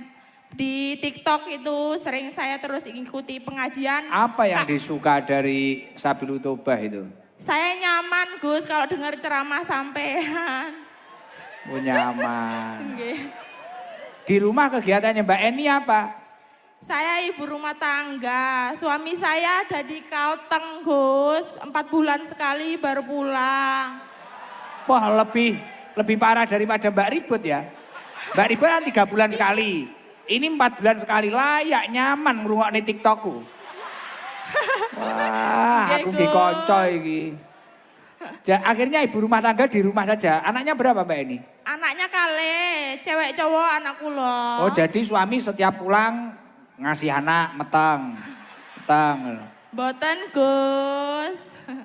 Speaker 5: di TikTok itu sering saya terus ikuti pengajian.
Speaker 1: Apa yang disuka dari Sabilul Tobah itu?
Speaker 5: Saya nyaman Gus kalau dengar ceramah sampean.
Speaker 1: Oh, nyaman.
Speaker 5: Nggih.
Speaker 1: Di rumah kegiatannya Mbak Eni apa?
Speaker 5: Saya ibu rumah tangga, suami saya ada di Kalteng Gus, 4 bulan sekali baru pulang.
Speaker 1: Wah, lebih parah daripada Mbak Ribut ya. Mbak Ribut kan 3 bulan sekali. Ini 4 bulan sekali, layak nyaman ngrungokne TikTokku. Wah, aku
Speaker 5: Nggih,
Speaker 1: dikonco
Speaker 5: Gus.
Speaker 1: iki. Akhirnya ibu rumah tangga di rumah saja. Anaknya berapa Mbak Eni?
Speaker 5: Anaknya kale, cewek cowok anak kula.
Speaker 1: Oh, jadi suami setiap pulang ngasih anak meteng.
Speaker 5: Boten Gus.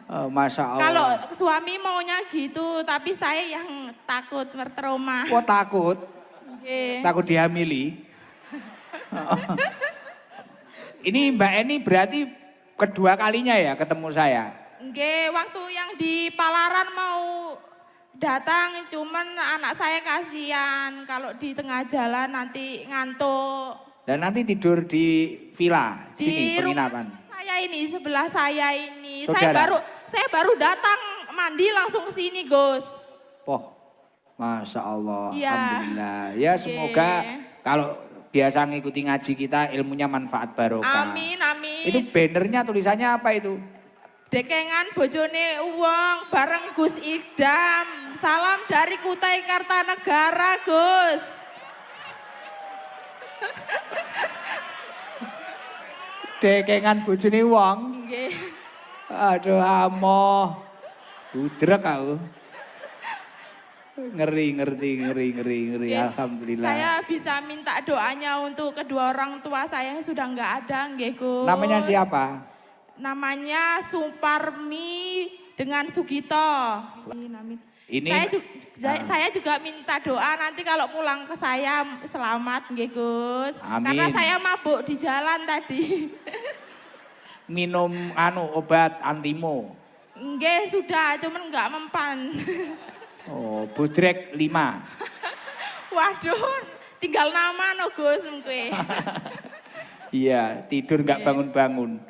Speaker 1: Oh, Masya Allah.
Speaker 5: Kalau suami maunya gitu, tapi saya yang takut bertrauma.
Speaker 1: Kok takut?
Speaker 5: Nggih.
Speaker 1: Takut dihamili. Ini Mbak Eni berarti kedua kalinya ya ketemu saya.
Speaker 5: Nggih, waktu yang di Palaran mau datang, cuman anak saya kasihan kalau di tengah jalan nanti ngantuk.
Speaker 1: Dan nanti tidur di villa
Speaker 5: Di
Speaker 1: sini
Speaker 5: rumah
Speaker 1: penginapan.
Speaker 5: saya ini, sebelah saya ini.
Speaker 1: Saudara?
Speaker 5: Saya baru datang mandi langsung ke sini, Gus.
Speaker 1: Poh, Masya Allah,
Speaker 5: Iya.
Speaker 1: Alhamdulillah. Ya semoga kalau biasa ngikuti ngaji kita ilmunya manfaat barokah.
Speaker 5: Amin, amin.
Speaker 1: Itu bannernya tulisannya apa itu?
Speaker 5: Dekengan bojone uang bareng Gus Idam. Salam dari Kutai Kartanegara, Gus.
Speaker 1: Dekengan bojone wong.
Speaker 5: Nggih.
Speaker 1: Aduh amoh. Budrek aku. Ngeri.
Speaker 5: Nggih.
Speaker 1: Alhamdulillah.
Speaker 5: Saya bisa minta doanya untuk kedua orang tua saya yang sudah nggak ada, nggih, Gus.
Speaker 1: Namanya siapa?
Speaker 5: Namanya Suparmi dengan Sugito. Amin.
Speaker 1: Ini
Speaker 5: Saya juga minta doa nanti kalau pulang ke saya selamat, nggih, Gus.
Speaker 1: Amin.
Speaker 5: Karena saya mabuk di jalan tadi.
Speaker 1: minum obat antimo.
Speaker 5: Nggih, sudah, cuman nggak mempan.
Speaker 1: Oh, budrek 5.
Speaker 5: Waduh, tinggal nama no Gus mungkin.
Speaker 1: Iya, tidur nggak bangun-bangun.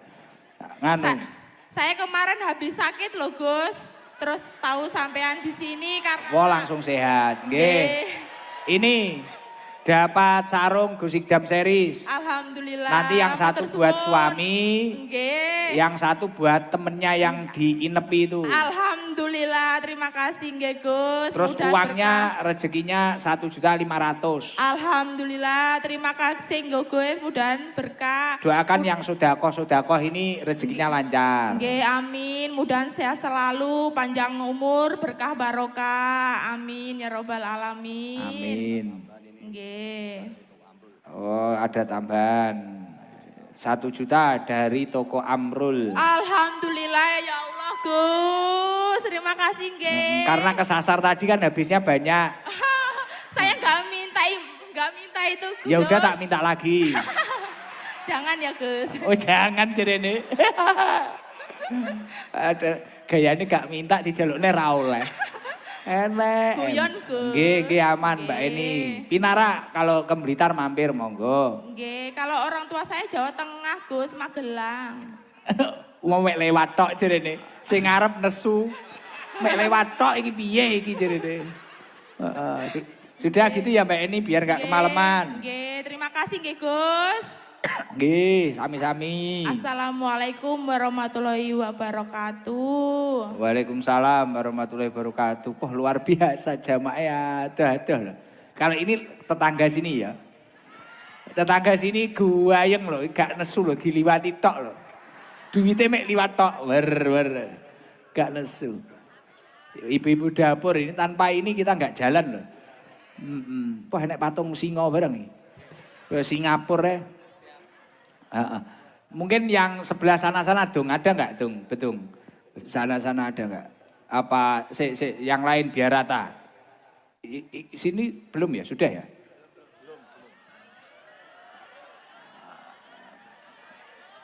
Speaker 1: Nganu.
Speaker 5: Saya kemarin habis sakit loh Gus. Terus tahu sampean di sini karena
Speaker 1: Wah, langsung sehat. Nggih.
Speaker 5: Nggih.
Speaker 1: Ini dapat sarung Gus Ikdam series.
Speaker 5: Alhamdulillah.
Speaker 1: Nanti yang satu
Speaker 5: matur
Speaker 1: buat
Speaker 5: suwun.
Speaker 1: suami,
Speaker 5: Nggih.
Speaker 1: yang satu buat temennya yang diinepi itu.
Speaker 5: Alhamdulillah. Alhamdulillah, terima kasih nggih Gus.
Speaker 1: Terus
Speaker 5: Mudah
Speaker 1: uangnya rezekinya 1.500.000.
Speaker 5: Alhamdulillah, terima kasih nggih Gus, mudahan berkah.
Speaker 1: Doakan yang sodakoh ini rezekinya lancar.
Speaker 5: Nggih, amin. Mudahan sehat selalu, panjang umur, berkah barokah. Amin ya robbal alamin.
Speaker 1: Amin.
Speaker 5: Nggih.
Speaker 1: Oh, ada tambahan. 1 juta dari toko Amrul.
Speaker 5: Alhamdulillah ya Allah Gus, terima kasih nggih.
Speaker 1: Karena kesasar tadi kan habisnya banyak.
Speaker 5: Saya nggak minta itu Gus.
Speaker 1: Ya udah tak minta lagi.
Speaker 5: Jangan ya Gus.
Speaker 1: Oh jangan jerene. Ada gayane gak minta dijalukne ra oleh. Enek.
Speaker 5: Guyon, Gus.
Speaker 1: Nggih aman Mbak
Speaker 5: Nggih.
Speaker 1: Eni. Pinara kalau ke Blitar mampir monggo.
Speaker 5: Nggih, kalau orang tua saya Jawa Tengah Gus, Magelang.
Speaker 1: Wong mek lewat tok jerene. Sing ngarep nesu. Mek lewat tok iki piye iki jerene. Heeh. Sudah gitu ya Mbak Eni biar gak kemalaman.
Speaker 5: Nggih, terima kasih nggih Gus.
Speaker 1: Nggih, sami-sami.
Speaker 5: Assalamualaikum warahmatullahi wabarakatuh.
Speaker 1: Waalaikumsalam warahmatullahi wabarakatuh. Wah luar biasa jamaah ya. Aduh. Kalau ini tetangga sini ya. Tetangga sini guayeng loh, gak nesu loh, diliwati tok loh. Duitnya mek liwat tok, wer. Gak nesu. Ibu-ibu dapur ini tanpa ini kita gak jalan loh. Wah enek patung singa bareng nih. Ke Singapura ya. Mungkin yang sebelah sana-sana dong, ada nggak dong, betul? Sana-sana ada nggak? Apa yang lain biar rata? Sini belum ya, sudah ya?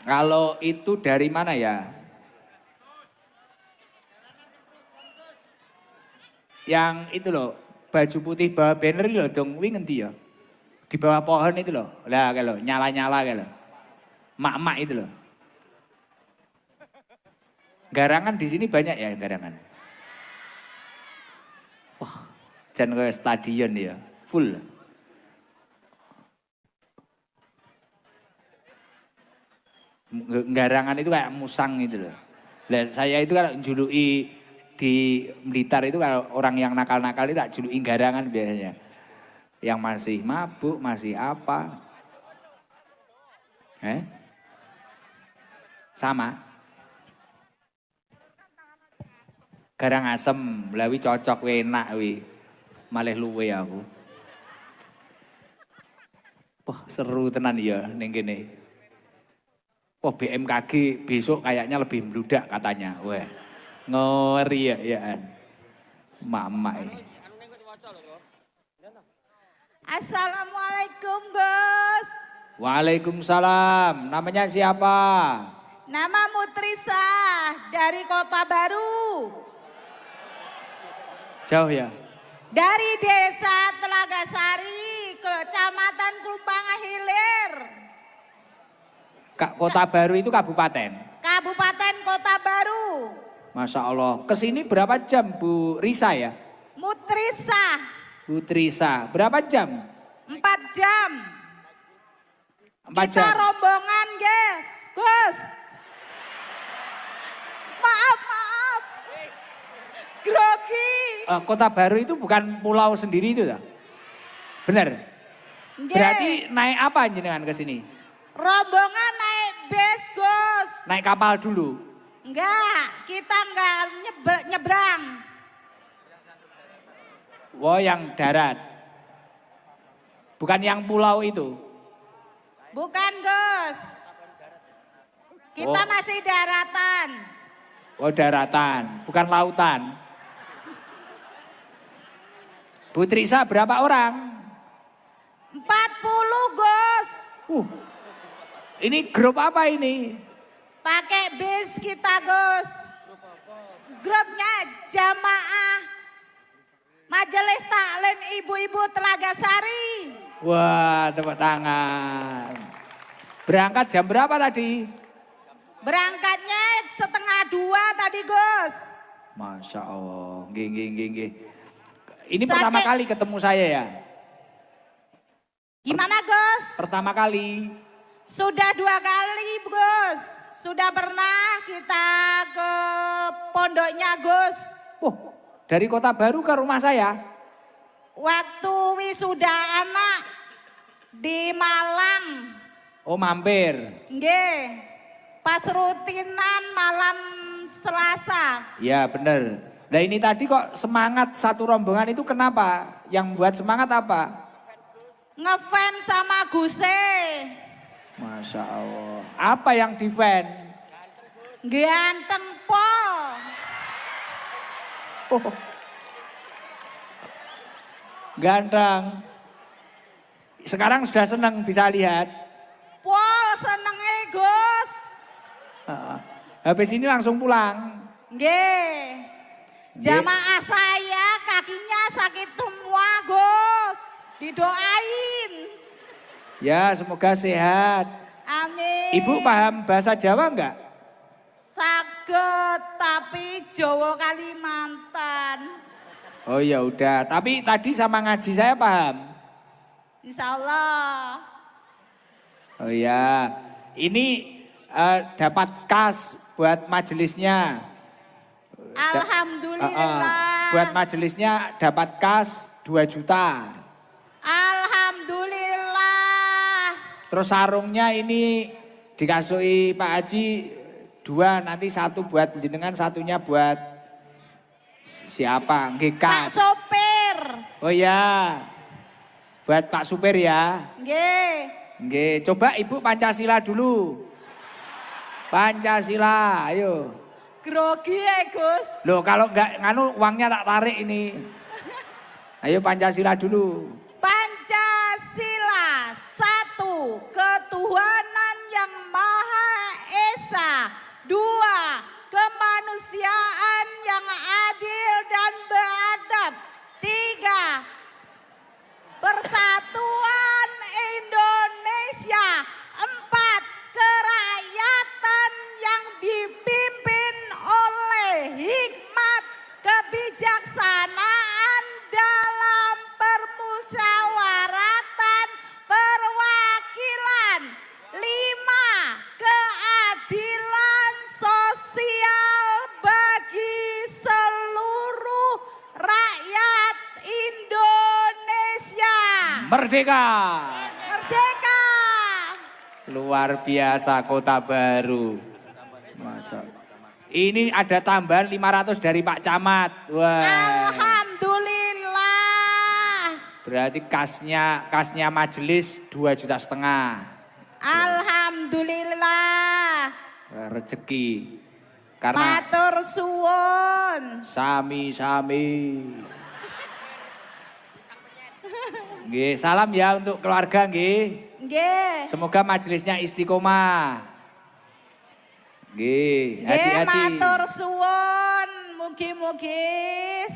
Speaker 1: Kalau itu dari mana ya? Yang itu loh, baju putih bawah banner loh dong, wih ngendi ya? Di bawah pohon itu loh, lah kalau nyala-nyala kalau. Mak-mak itu loh. Garangan di sini banyak ya garangan. Wah, jangan kayak stadion ya, full. Garangan itu kayak musang gitu loh. Lah saya itu kalau juluki di Blitar itu kalau orang yang nakal-nakal itu tak juluki garangan biasanya. Yang masih mabuk, masih apa. Sama. Garang asem, lawi cocok enak wi. Malih luwe aku. Wah, seru tenan ya ning kene. Wah, BMKG besok kayaknya lebih meludak katanya. Wah. Ngeri ya. Mak-mak.
Speaker 6: Assalamualaikum Gus.
Speaker 1: Waalaikumsalam. Namanya siapa?
Speaker 6: Nama Mutrisa dari Kota Baru.
Speaker 1: Jauh ya?
Speaker 6: Dari Desa Telagasari, Kecamatan Klumpanga Hilir.
Speaker 1: Kota Baru itu kabupaten?
Speaker 6: Kabupaten Kota Baru.
Speaker 1: Masya Allah. Kesini berapa jam Bu Risa ya?
Speaker 6: Mutrisa.
Speaker 1: Bu Trisa. Berapa jam?
Speaker 6: 4 jam.
Speaker 1: 4
Speaker 6: Kita
Speaker 1: jam.
Speaker 6: rombongan guys. Gus. Maaf. Grogi.
Speaker 1: Kota Baru itu bukan pulau sendiri itu ya? Benar?
Speaker 6: Nggih.
Speaker 1: Berarti naik apa jenengan ke sini?
Speaker 6: Rombongan naik bis Gus.
Speaker 1: Naik kapal dulu?
Speaker 6: Enggak, kita enggak nyebrang.
Speaker 1: Wow, yang darat. Bukan yang pulau itu?
Speaker 6: Bukan Gus. Kita
Speaker 1: Oh.
Speaker 6: masih daratan.
Speaker 1: Oh, daratan, bukan lautan. Bu Trisa berapa orang?
Speaker 6: 40 Gus.
Speaker 1: Ini grup apa ini?
Speaker 6: Pakai bis kita Gus. Grupnya jamaah Majelis Taklim Ibu-Ibu Telagasari.
Speaker 1: Wah, tepuk tangan. Berangkat jam berapa tadi?
Speaker 6: Berangkatnya 1:30 tadi Gus.
Speaker 1: Masya Allah, nggih. Ini
Speaker 6: Sakit.
Speaker 1: pertama kali ketemu saya ya?
Speaker 6: Gimana Gus?
Speaker 1: Pertama kali.
Speaker 6: Sudah 2 kali Gus. Sudah pernah kita ke pondoknya Gus.
Speaker 1: Wah, dari Kota Baru ke rumah saya.
Speaker 6: Waktu wisuda anak di Malang.
Speaker 1: Oh, mampir.
Speaker 6: Nggih. Pas rutinan malam Selasa.
Speaker 1: Ya, bener. Nah, ini tadi kok semangat satu rombongan itu kenapa? Yang buat semangat apa?
Speaker 6: Ngefans sama Guse.
Speaker 1: Masya Allah. Apa yang di-fan?
Speaker 6: Ganteng pol.
Speaker 1: Oh. Ganteng. Sekarang sudah senang bisa lihat.
Speaker 6: Pol senenge Gus.
Speaker 1: Habis ini langsung pulang.
Speaker 6: Nggih. Jamaah saya kakinya sakit semua Gus. Didoain.
Speaker 1: Ya, semoga sehat.
Speaker 6: Amin.
Speaker 1: Ibu paham bahasa Jawa enggak?
Speaker 6: Saged tapi Jawa Kalimantan.
Speaker 1: Oh ya udah, tapi tadi sama ngaji saya paham.
Speaker 6: Insyaallah.
Speaker 1: Oh ya, ini dapat kas buat majelisnya.
Speaker 6: Alhamdulillah.
Speaker 1: Buat majelisnya dapat kas 2 juta.
Speaker 6: Alhamdulillah.
Speaker 1: Terus sarungnya ini dikasui Pak Haji 2, nanti 1 buat jenengan, satunya buat siapa? Nggih,
Speaker 6: Pak
Speaker 1: kas.
Speaker 6: sopir.
Speaker 1: Oh ya, buat Pak supir ya.
Speaker 6: Nggih.
Speaker 1: Nggih, coba Ibu Pancasila dulu. Pancasila, ayo.
Speaker 6: Grogi ya Gus.
Speaker 1: Loh, kalau enggak nganu uangnya tak tarik ini. Ayo Pancasila dulu.
Speaker 6: Pancasila, 1. Ketuhanan yang Maha Esa. 2. Kemanusiaan yang adil dan beradab. 3. Persatuan Indonesia. 4. Kerakyatan yang dipimpin oleh hikmat kebijaksanaan dalam permusyawaratan perwakilan. 5. Keadilan sosial bagi seluruh rakyat Indonesia.
Speaker 1: Merdeka.
Speaker 6: Merdeka.
Speaker 1: Luar biasa Kota Baru. Masa. Ini ada tambahan 500 dari Pak Camat. Wah.
Speaker 6: Alhamdulillah.
Speaker 1: Berarti kasnya majelis 2,5 juta.
Speaker 6: Alhamdulillah.
Speaker 1: Rezeki. Karena
Speaker 6: Matur suwun.
Speaker 1: sami-sami. Nggih, salam ya untuk keluarga nggih.
Speaker 6: Nggih.
Speaker 1: Semoga majelisnya istiqomah. Nggih,
Speaker 6: Nggih
Speaker 1: hati-hati.
Speaker 6: matur suwun. Mugi-mugi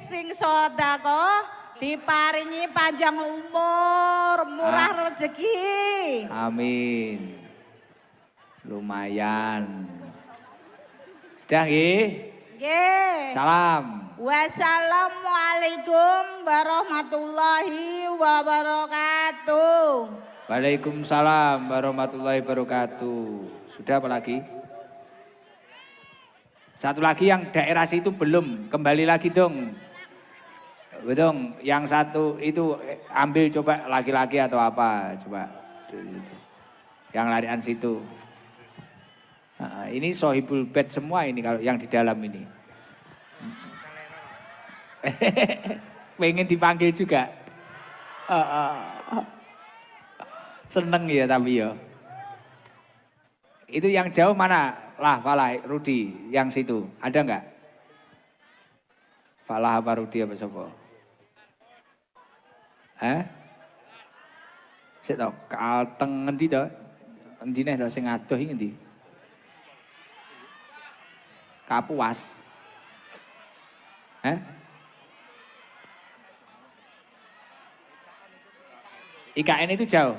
Speaker 6: sing sedekah diparingi panjang umur, murah rezeki.
Speaker 1: Amin. Lumayan. Sudah nggih?
Speaker 6: Nggih.
Speaker 1: Salam.
Speaker 6: Wassalamualaikum warahmatullahi wabarakatuh.
Speaker 1: Waalaikumsalam warahmatullahi wabarakatuh. Sudah apa lagi? Satu lagi yang daerah situ belum, kembali lagi dong. Betul, yang satu itu ambil coba laki-laki atau apa, coba. Yang larian situ. Nah, ini sohibul bed semua ini kalau yang di dalam ini. Pengen dipanggil juga. Seneng ya tapi ya. Itu yang jauh mana? Falah, Rudi, yang situ. Ada enggak? Falah apa Rudi apa sapa? Sik to, kalteng ngendi to? Endine to sing adoh iki ngendi? Kapuas. IKN itu jauh.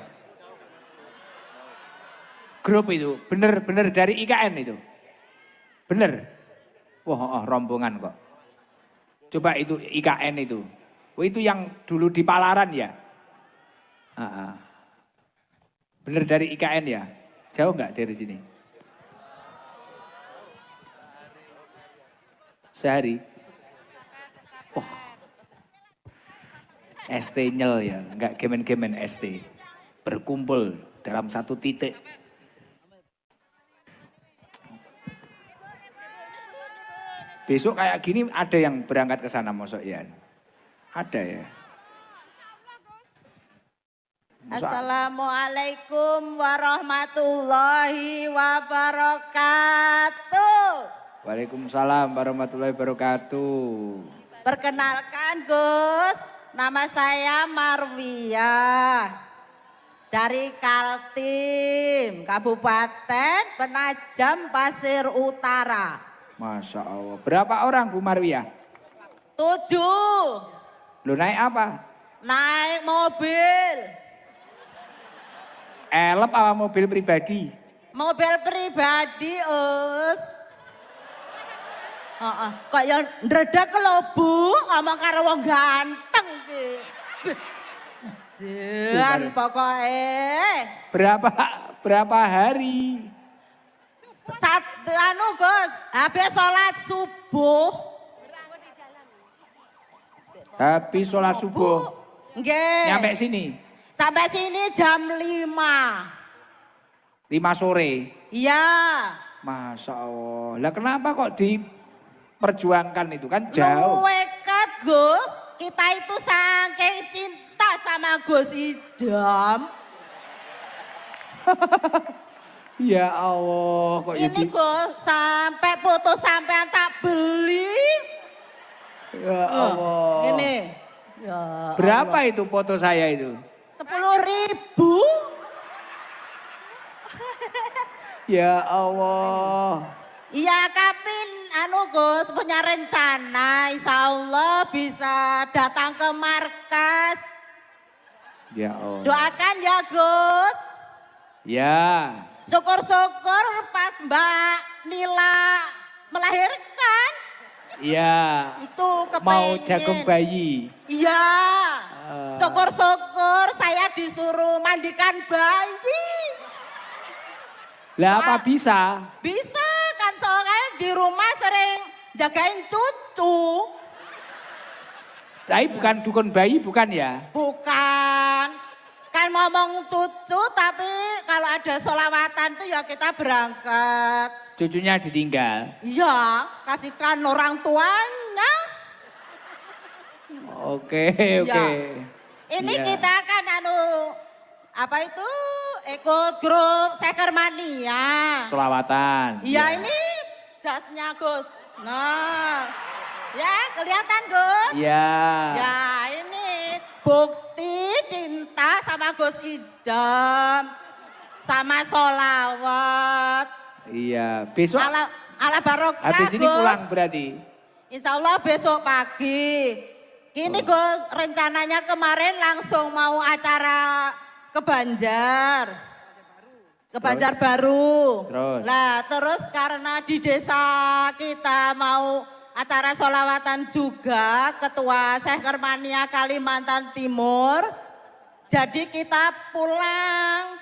Speaker 1: Grup itu, bener dari IKN itu. Bener. Wah, rombongan kok. Coba itu IKN itu. Oh, itu yang dulu di Palaran ya? Bener dari IKN ya? Jauh nggak dari sini? Sehari? ST nyel ya, enggak gemen-gemen ST. Berkumpul dalam satu titik. Besok kayak gini ada yang berangkat ke sana mosok ya? Ada ya?
Speaker 6: Assalamualaikum warahmatullahi wabarakatuh.
Speaker 1: Waalaikumsalam warahmatullahi wabarakatuh.
Speaker 6: Perkenalkan Gus, nama saya Marwiyah dari Kaltim, Kabupaten Penajam Pasir Utara.
Speaker 1: Masya Allah. Berapa orang Bu Marwiyah?
Speaker 6: 7,
Speaker 1: Lu naik apa?
Speaker 6: naik mobil,
Speaker 1: Elep apa mobil pribadi?
Speaker 6: mobil pribadi us. Kok yang ndredeg lho Bu, ngomong karo wong ganteng ki. Jan pokoknya.
Speaker 1: Berapa hari?
Speaker 6: Gus, habis sholat subuh.
Speaker 1: Habis sholat subuh.
Speaker 6: Nggih.
Speaker 1: Nyampe sini?
Speaker 6: Sampai sini jam 5.
Speaker 1: 5 sore?
Speaker 6: Iya.
Speaker 1: Masya Allah. Lah kenapa kok diperjuangkan itu kan jauh?
Speaker 6: Nuwekat Gus, kita itu saking cinta sama Gus Idam.
Speaker 1: Ya Allah. Kok
Speaker 6: Ini Gus, sampai foto sampean tak beli.
Speaker 1: Ya Allah.
Speaker 6: Ini. Ya
Speaker 1: Berapa itu foto saya itu?
Speaker 6: 10.000.
Speaker 1: Ya Allah.
Speaker 6: Iya Kapin, Gus punya rencana, insya Allah bisa datang ke markas.
Speaker 1: Ya Allah.
Speaker 6: Doakan ya Gus.
Speaker 1: Ya.
Speaker 6: Syukur-syukur pas Mbak Nila melahirkan.
Speaker 1: Ya.
Speaker 6: Itu kepengen.
Speaker 1: Mau jagung bayi.
Speaker 6: Iya. Syukur-syukur saya disuruh mandikan bayi.
Speaker 1: Lah apa bisa?
Speaker 6: Bisa kan soalnya di rumah sering jagain cucu.
Speaker 1: Tapi bukan dukun bayi bukan ya?
Speaker 6: Bukan. Kan ngomong cucu tapi kalau ada sholawatan tuh ya kita berangkat.
Speaker 1: Cucunya ditinggal.
Speaker 6: Iya, kasihkan orang tuanya.
Speaker 1: Oke.
Speaker 6: Ya. Ini
Speaker 1: Iya.
Speaker 6: kita kan apa itu ikut grup Sekermania.
Speaker 1: Selawatan.
Speaker 6: Iya ini jasnya Gus. Nah, ya kelihatan Gus.
Speaker 1: Iya.
Speaker 6: Ya ini bukti cinta sama Gus Idam. Sama sholawat.
Speaker 1: Iya. Besok
Speaker 6: Ala barokah
Speaker 1: habis ini
Speaker 6: Gus.
Speaker 1: pulang berarti.
Speaker 6: Insya Allah besok pagi. Ini Gus rencananya kemarin langsung mau acara ke Banjar. Ke Banjarbaru.
Speaker 1: Terus?
Speaker 6: Lah terus karena di desa kita mau acara sholawatan juga. Ketua Sekermania Kalimantan Timur. Jadi kita pulang.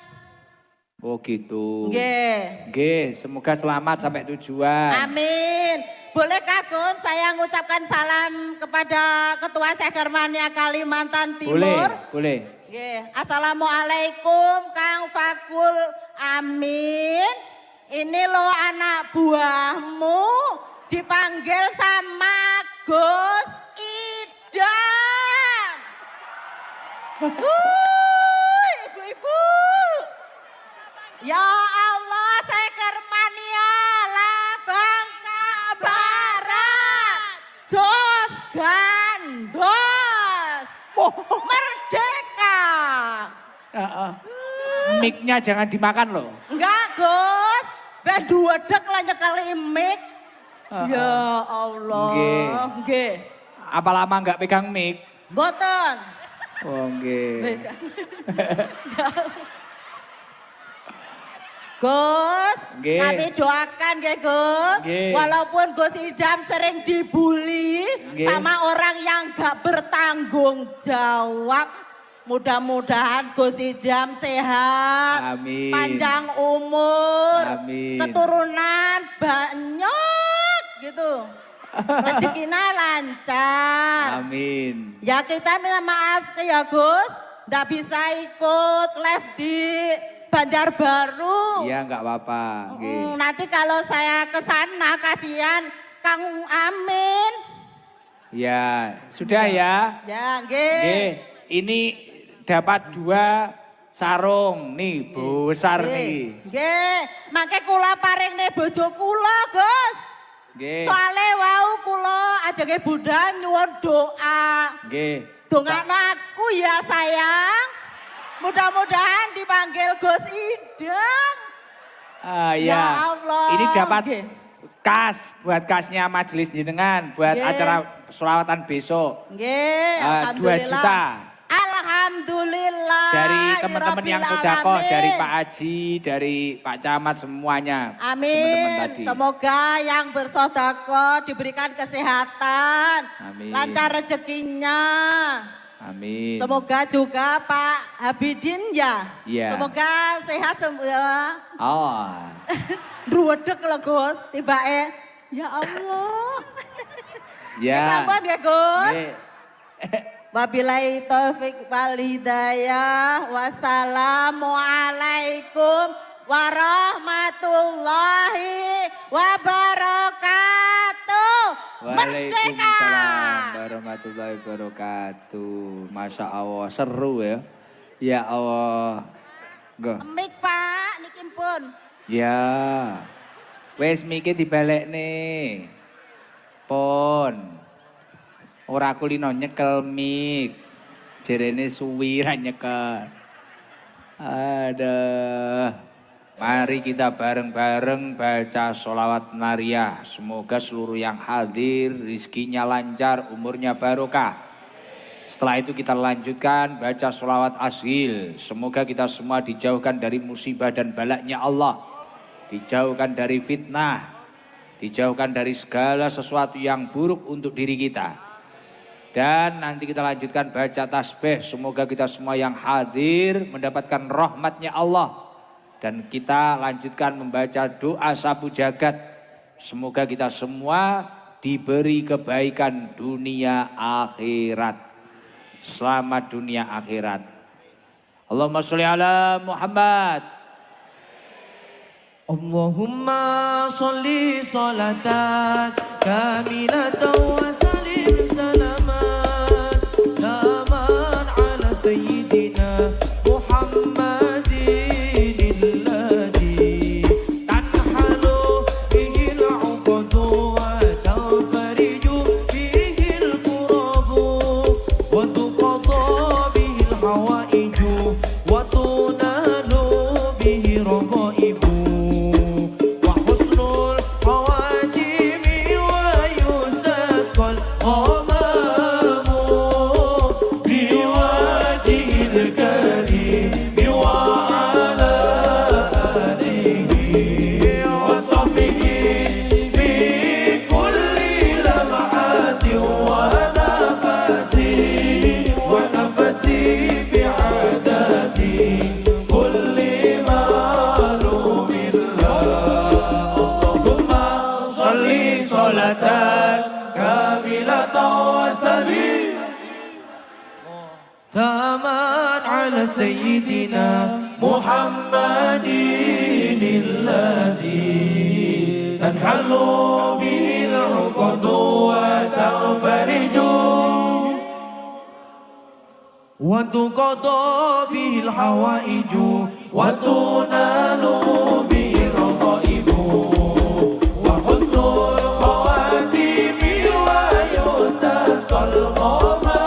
Speaker 1: Oh gitu.
Speaker 6: Nggih.
Speaker 1: Nggih, semoga selamat sampai tujuan.
Speaker 6: Amin. Bolehkah Gun saya mengucapkan salam kepada Ketua Sekermania Kalimantan Timur?
Speaker 1: Boleh.
Speaker 6: Nggih. Assalamualaikum Kang Fakul Amin. Ini lo anak buahmu dipanggil sama Gus Idam. Ibu-ibu. Ya Allah, Sekermania lah Bangka Barat. Dos gandos. Merdeka.
Speaker 1: Mic-nya jangan dimakan loh.
Speaker 6: Enggak, Gus. Ben duwedek lah nyekali mic. Ya Allah.
Speaker 1: Nggih.
Speaker 6: Nggih.
Speaker 1: Apa lama nggak pegang mic?
Speaker 6: Mboten.
Speaker 1: Oh nggih.
Speaker 6: Gus,
Speaker 1: Nggih.
Speaker 6: kami doakan ya Gus.
Speaker 1: Nggih.
Speaker 6: Walaupun Gus Idam sering dibully
Speaker 1: Nggih.
Speaker 6: sama orang yang gak bertanggung jawab. Mudah-mudahan Gus Idam sehat,
Speaker 1: Amin.
Speaker 6: panjang umur,
Speaker 1: Amin.
Speaker 6: keturunan banyak gitu. Rezekinya lancar.
Speaker 1: Amin.
Speaker 6: Ya kita minta maaf ya Gus, nggak bisa ikut live di Banjarbaru.
Speaker 1: Iya nggak apa-apa. Nggih.
Speaker 6: Nanti kalau saya ke sana kasihan Kang Amin.
Speaker 1: Ya, sudah ya.
Speaker 6: Ya, nggih.
Speaker 1: Nggih, ini dapat 2 sarung nih, besar nih.
Speaker 6: Nggih, mangke kula paringne bojo kula, Gus.
Speaker 1: Nggih.
Speaker 6: Soale wau kula ajenge Bunda nyuwun doa.
Speaker 1: Nggih.
Speaker 6: Dongakno aku ya sayang. Mudah-mudahan dipanggil Gus Idam.
Speaker 1: Ah
Speaker 6: Ya
Speaker 1: ya.
Speaker 6: Allah.
Speaker 1: Ini dapat
Speaker 6: Nggih.
Speaker 1: kas buat kasnya majelis jenengan buat
Speaker 6: Nggih.
Speaker 1: acara selawatan besok.
Speaker 6: Nggih,
Speaker 1: 2
Speaker 6: alhamdulillah.
Speaker 1: juta.
Speaker 6: Alhamdulillah.
Speaker 1: Dari teman-teman yang
Speaker 6: Rabbil
Speaker 1: sodako,
Speaker 6: alamin.
Speaker 1: dari Pak Haji, dari Pak Camat semuanya. Teman-teman
Speaker 6: Amin.
Speaker 1: tadi.
Speaker 6: Semoga yang bersodako diberikan kesehatan.
Speaker 1: Amin.
Speaker 6: Lancar rezekinya.
Speaker 1: Amin.
Speaker 6: Semoga juga Pak Habidin ya.
Speaker 1: Iya.
Speaker 6: Semoga sehat semua.
Speaker 1: Oh.
Speaker 6: Druwedek lho Gus, tibake. Ya Allah.
Speaker 1: Ya.
Speaker 6: Sampun ya Gus.
Speaker 1: Nggih.
Speaker 6: Wabillahi taufik wal hidayah. Wassalamualaikum warahmatullahi wabarakatuh.
Speaker 1: Waalaikumsalam warahmatullahi wabarakatuh. Masya Allah, seru ya. Ya Allah. Go.
Speaker 6: Mik Pak, niki pun.
Speaker 1: Ya. Wes miki dibalik nih. Pon. Ora kulino nyekel mik. Jerene suwi ra nyekel. Aduh. Mari kita bareng-bareng baca sholawat nariyah. Semoga seluruh yang hadir rizkinya lancar, umurnya barokah. Setelah itu kita lanjutkan baca sholawat ashil. Semoga kita semua dijauhkan dari musibah dan balaknya Allah. Dijauhkan dari fitnah. Dijauhkan dari segala sesuatu yang buruk untuk diri kita. Dan nanti kita lanjutkan baca tasbih. Semoga kita semua yang hadir mendapatkan rahmatnya Allah. Dan kita lanjutkan membaca doa sapu jagat. Semoga kita semua diberi kebaikan dunia akhirat. Selamat dunia akhirat. Allahumma sholli ala Muhammad.
Speaker 7: Allahumma sholli sholatan kamilatan wa salim salaman taman ala sayyidina Muhammadin alladhi tanhalu bihi al-uqadu wa tanfariju bihi al-kurabu wa tuqada bihi al-hawaiju wa tunalu bihi raqaibu taman ala sayyidina Muhammadin alladhi tanhalu bihi al-uqadu wa tanfariju wa tuqada bihi al-hawaiju wa tunalu bihi raqaibu wa husnul khawatimi wa yustasqal Allahumma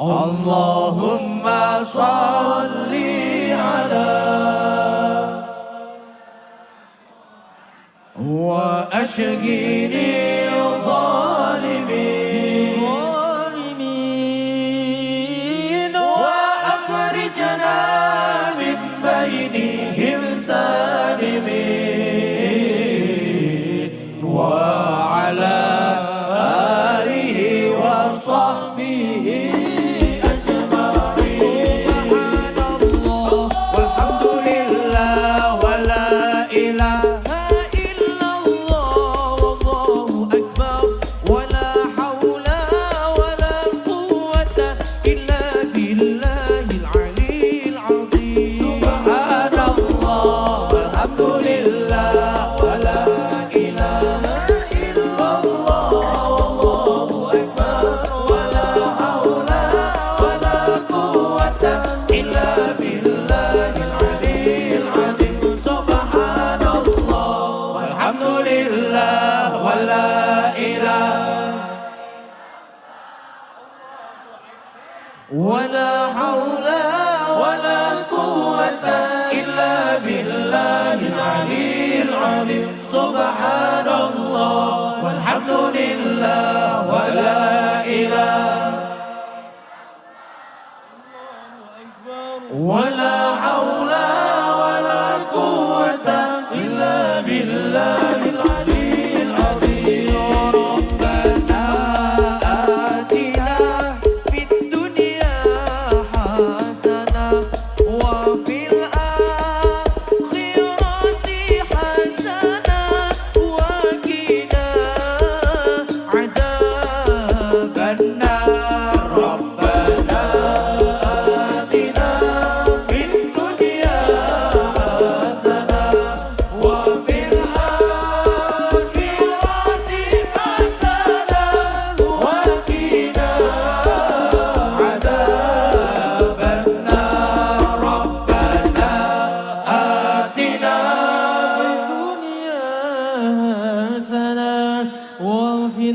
Speaker 7: Allahumma salli ala wa ashghini zalimin wa akhrijna min bainihim salimin wa ala alihi wa sahbihi ولا حول ولا قوة إلا بالله العلي العظيم سبحان الله والحمد لله ولا إله ولا حول ولا قوة إلا بالله العلي العظيم ربنا آتنا في الدنيا حسنة وفي الآخرة حسنة وقنا عذاب النار ربنا آتنا في الدنيا حسنة وفي الآخرة حسنة وقنا عذاب النار ربنا آتنا في الدنيا حسنة وفي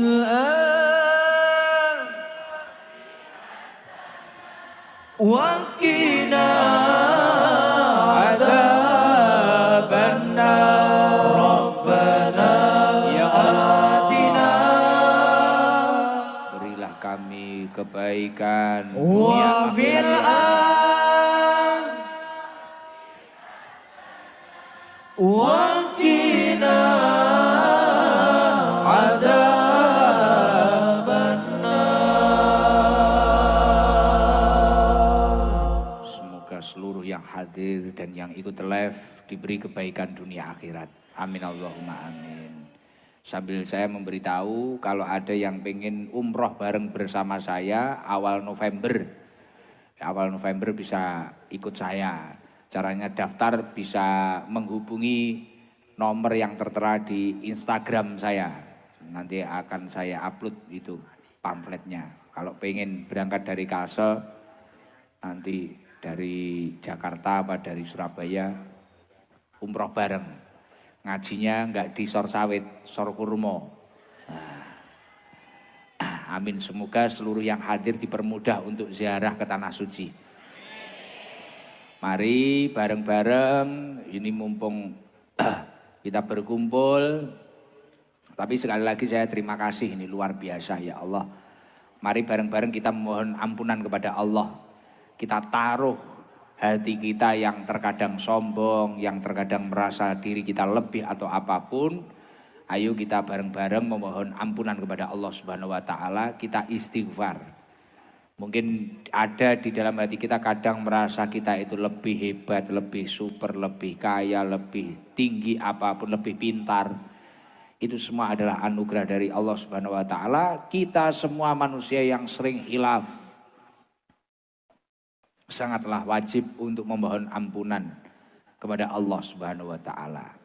Speaker 7: وقنا عذاب النار ربنا آتنا
Speaker 1: Berilah kami kebaikan
Speaker 7: وفي وقنا عذاب النار.
Speaker 1: Semoga seluruh yang hadir dan yang ikut live diberi kebaikan dunia akhirat. Amin Allahumma amin. Sambil saya memberitahu kalau ada yang pengen umroh bareng bersama saya awal November. Awal November bisa ikut saya. Caranya daftar bisa menghubungi nomor yang tertera di Instagram saya. Nanti akan saya upload itu pamfletnya. Kalau pengen berangkat dari Kalsel, nanti dari Jakarta apa dari Surabaya, umroh bareng. Ngajinya enggak di Sor Sawit, Sor Kurmo. Amin, semoga seluruh yang hadir dipermudah untuk ziarah ke Tanah Suci. Mari bareng-bareng, ini mumpung kita berkumpul. Tapi sekali lagi saya terima kasih, ini luar biasa ya Allah. Mari bareng-bareng kita mohon ampunan kepada Allah. Kita taruh hati kita yang terkadang sombong, yang terkadang merasa diri kita lebih atau apapun. Ayo kita bareng-bareng memohon ampunan kepada Allah Subhanahu wa taala, kita istighfar. Mungkin ada di dalam hati kita kadang merasa kita itu lebih hebat, lebih super, lebih kaya, lebih tinggi apapun, lebih pintar. Itu semua adalah anugerah dari Allah Subhanahu wa taala. Kita semua manusia yang sering hilaf, sangatlah wajib untuk memohon ampunan kepada Allah Subhanahu wa taala.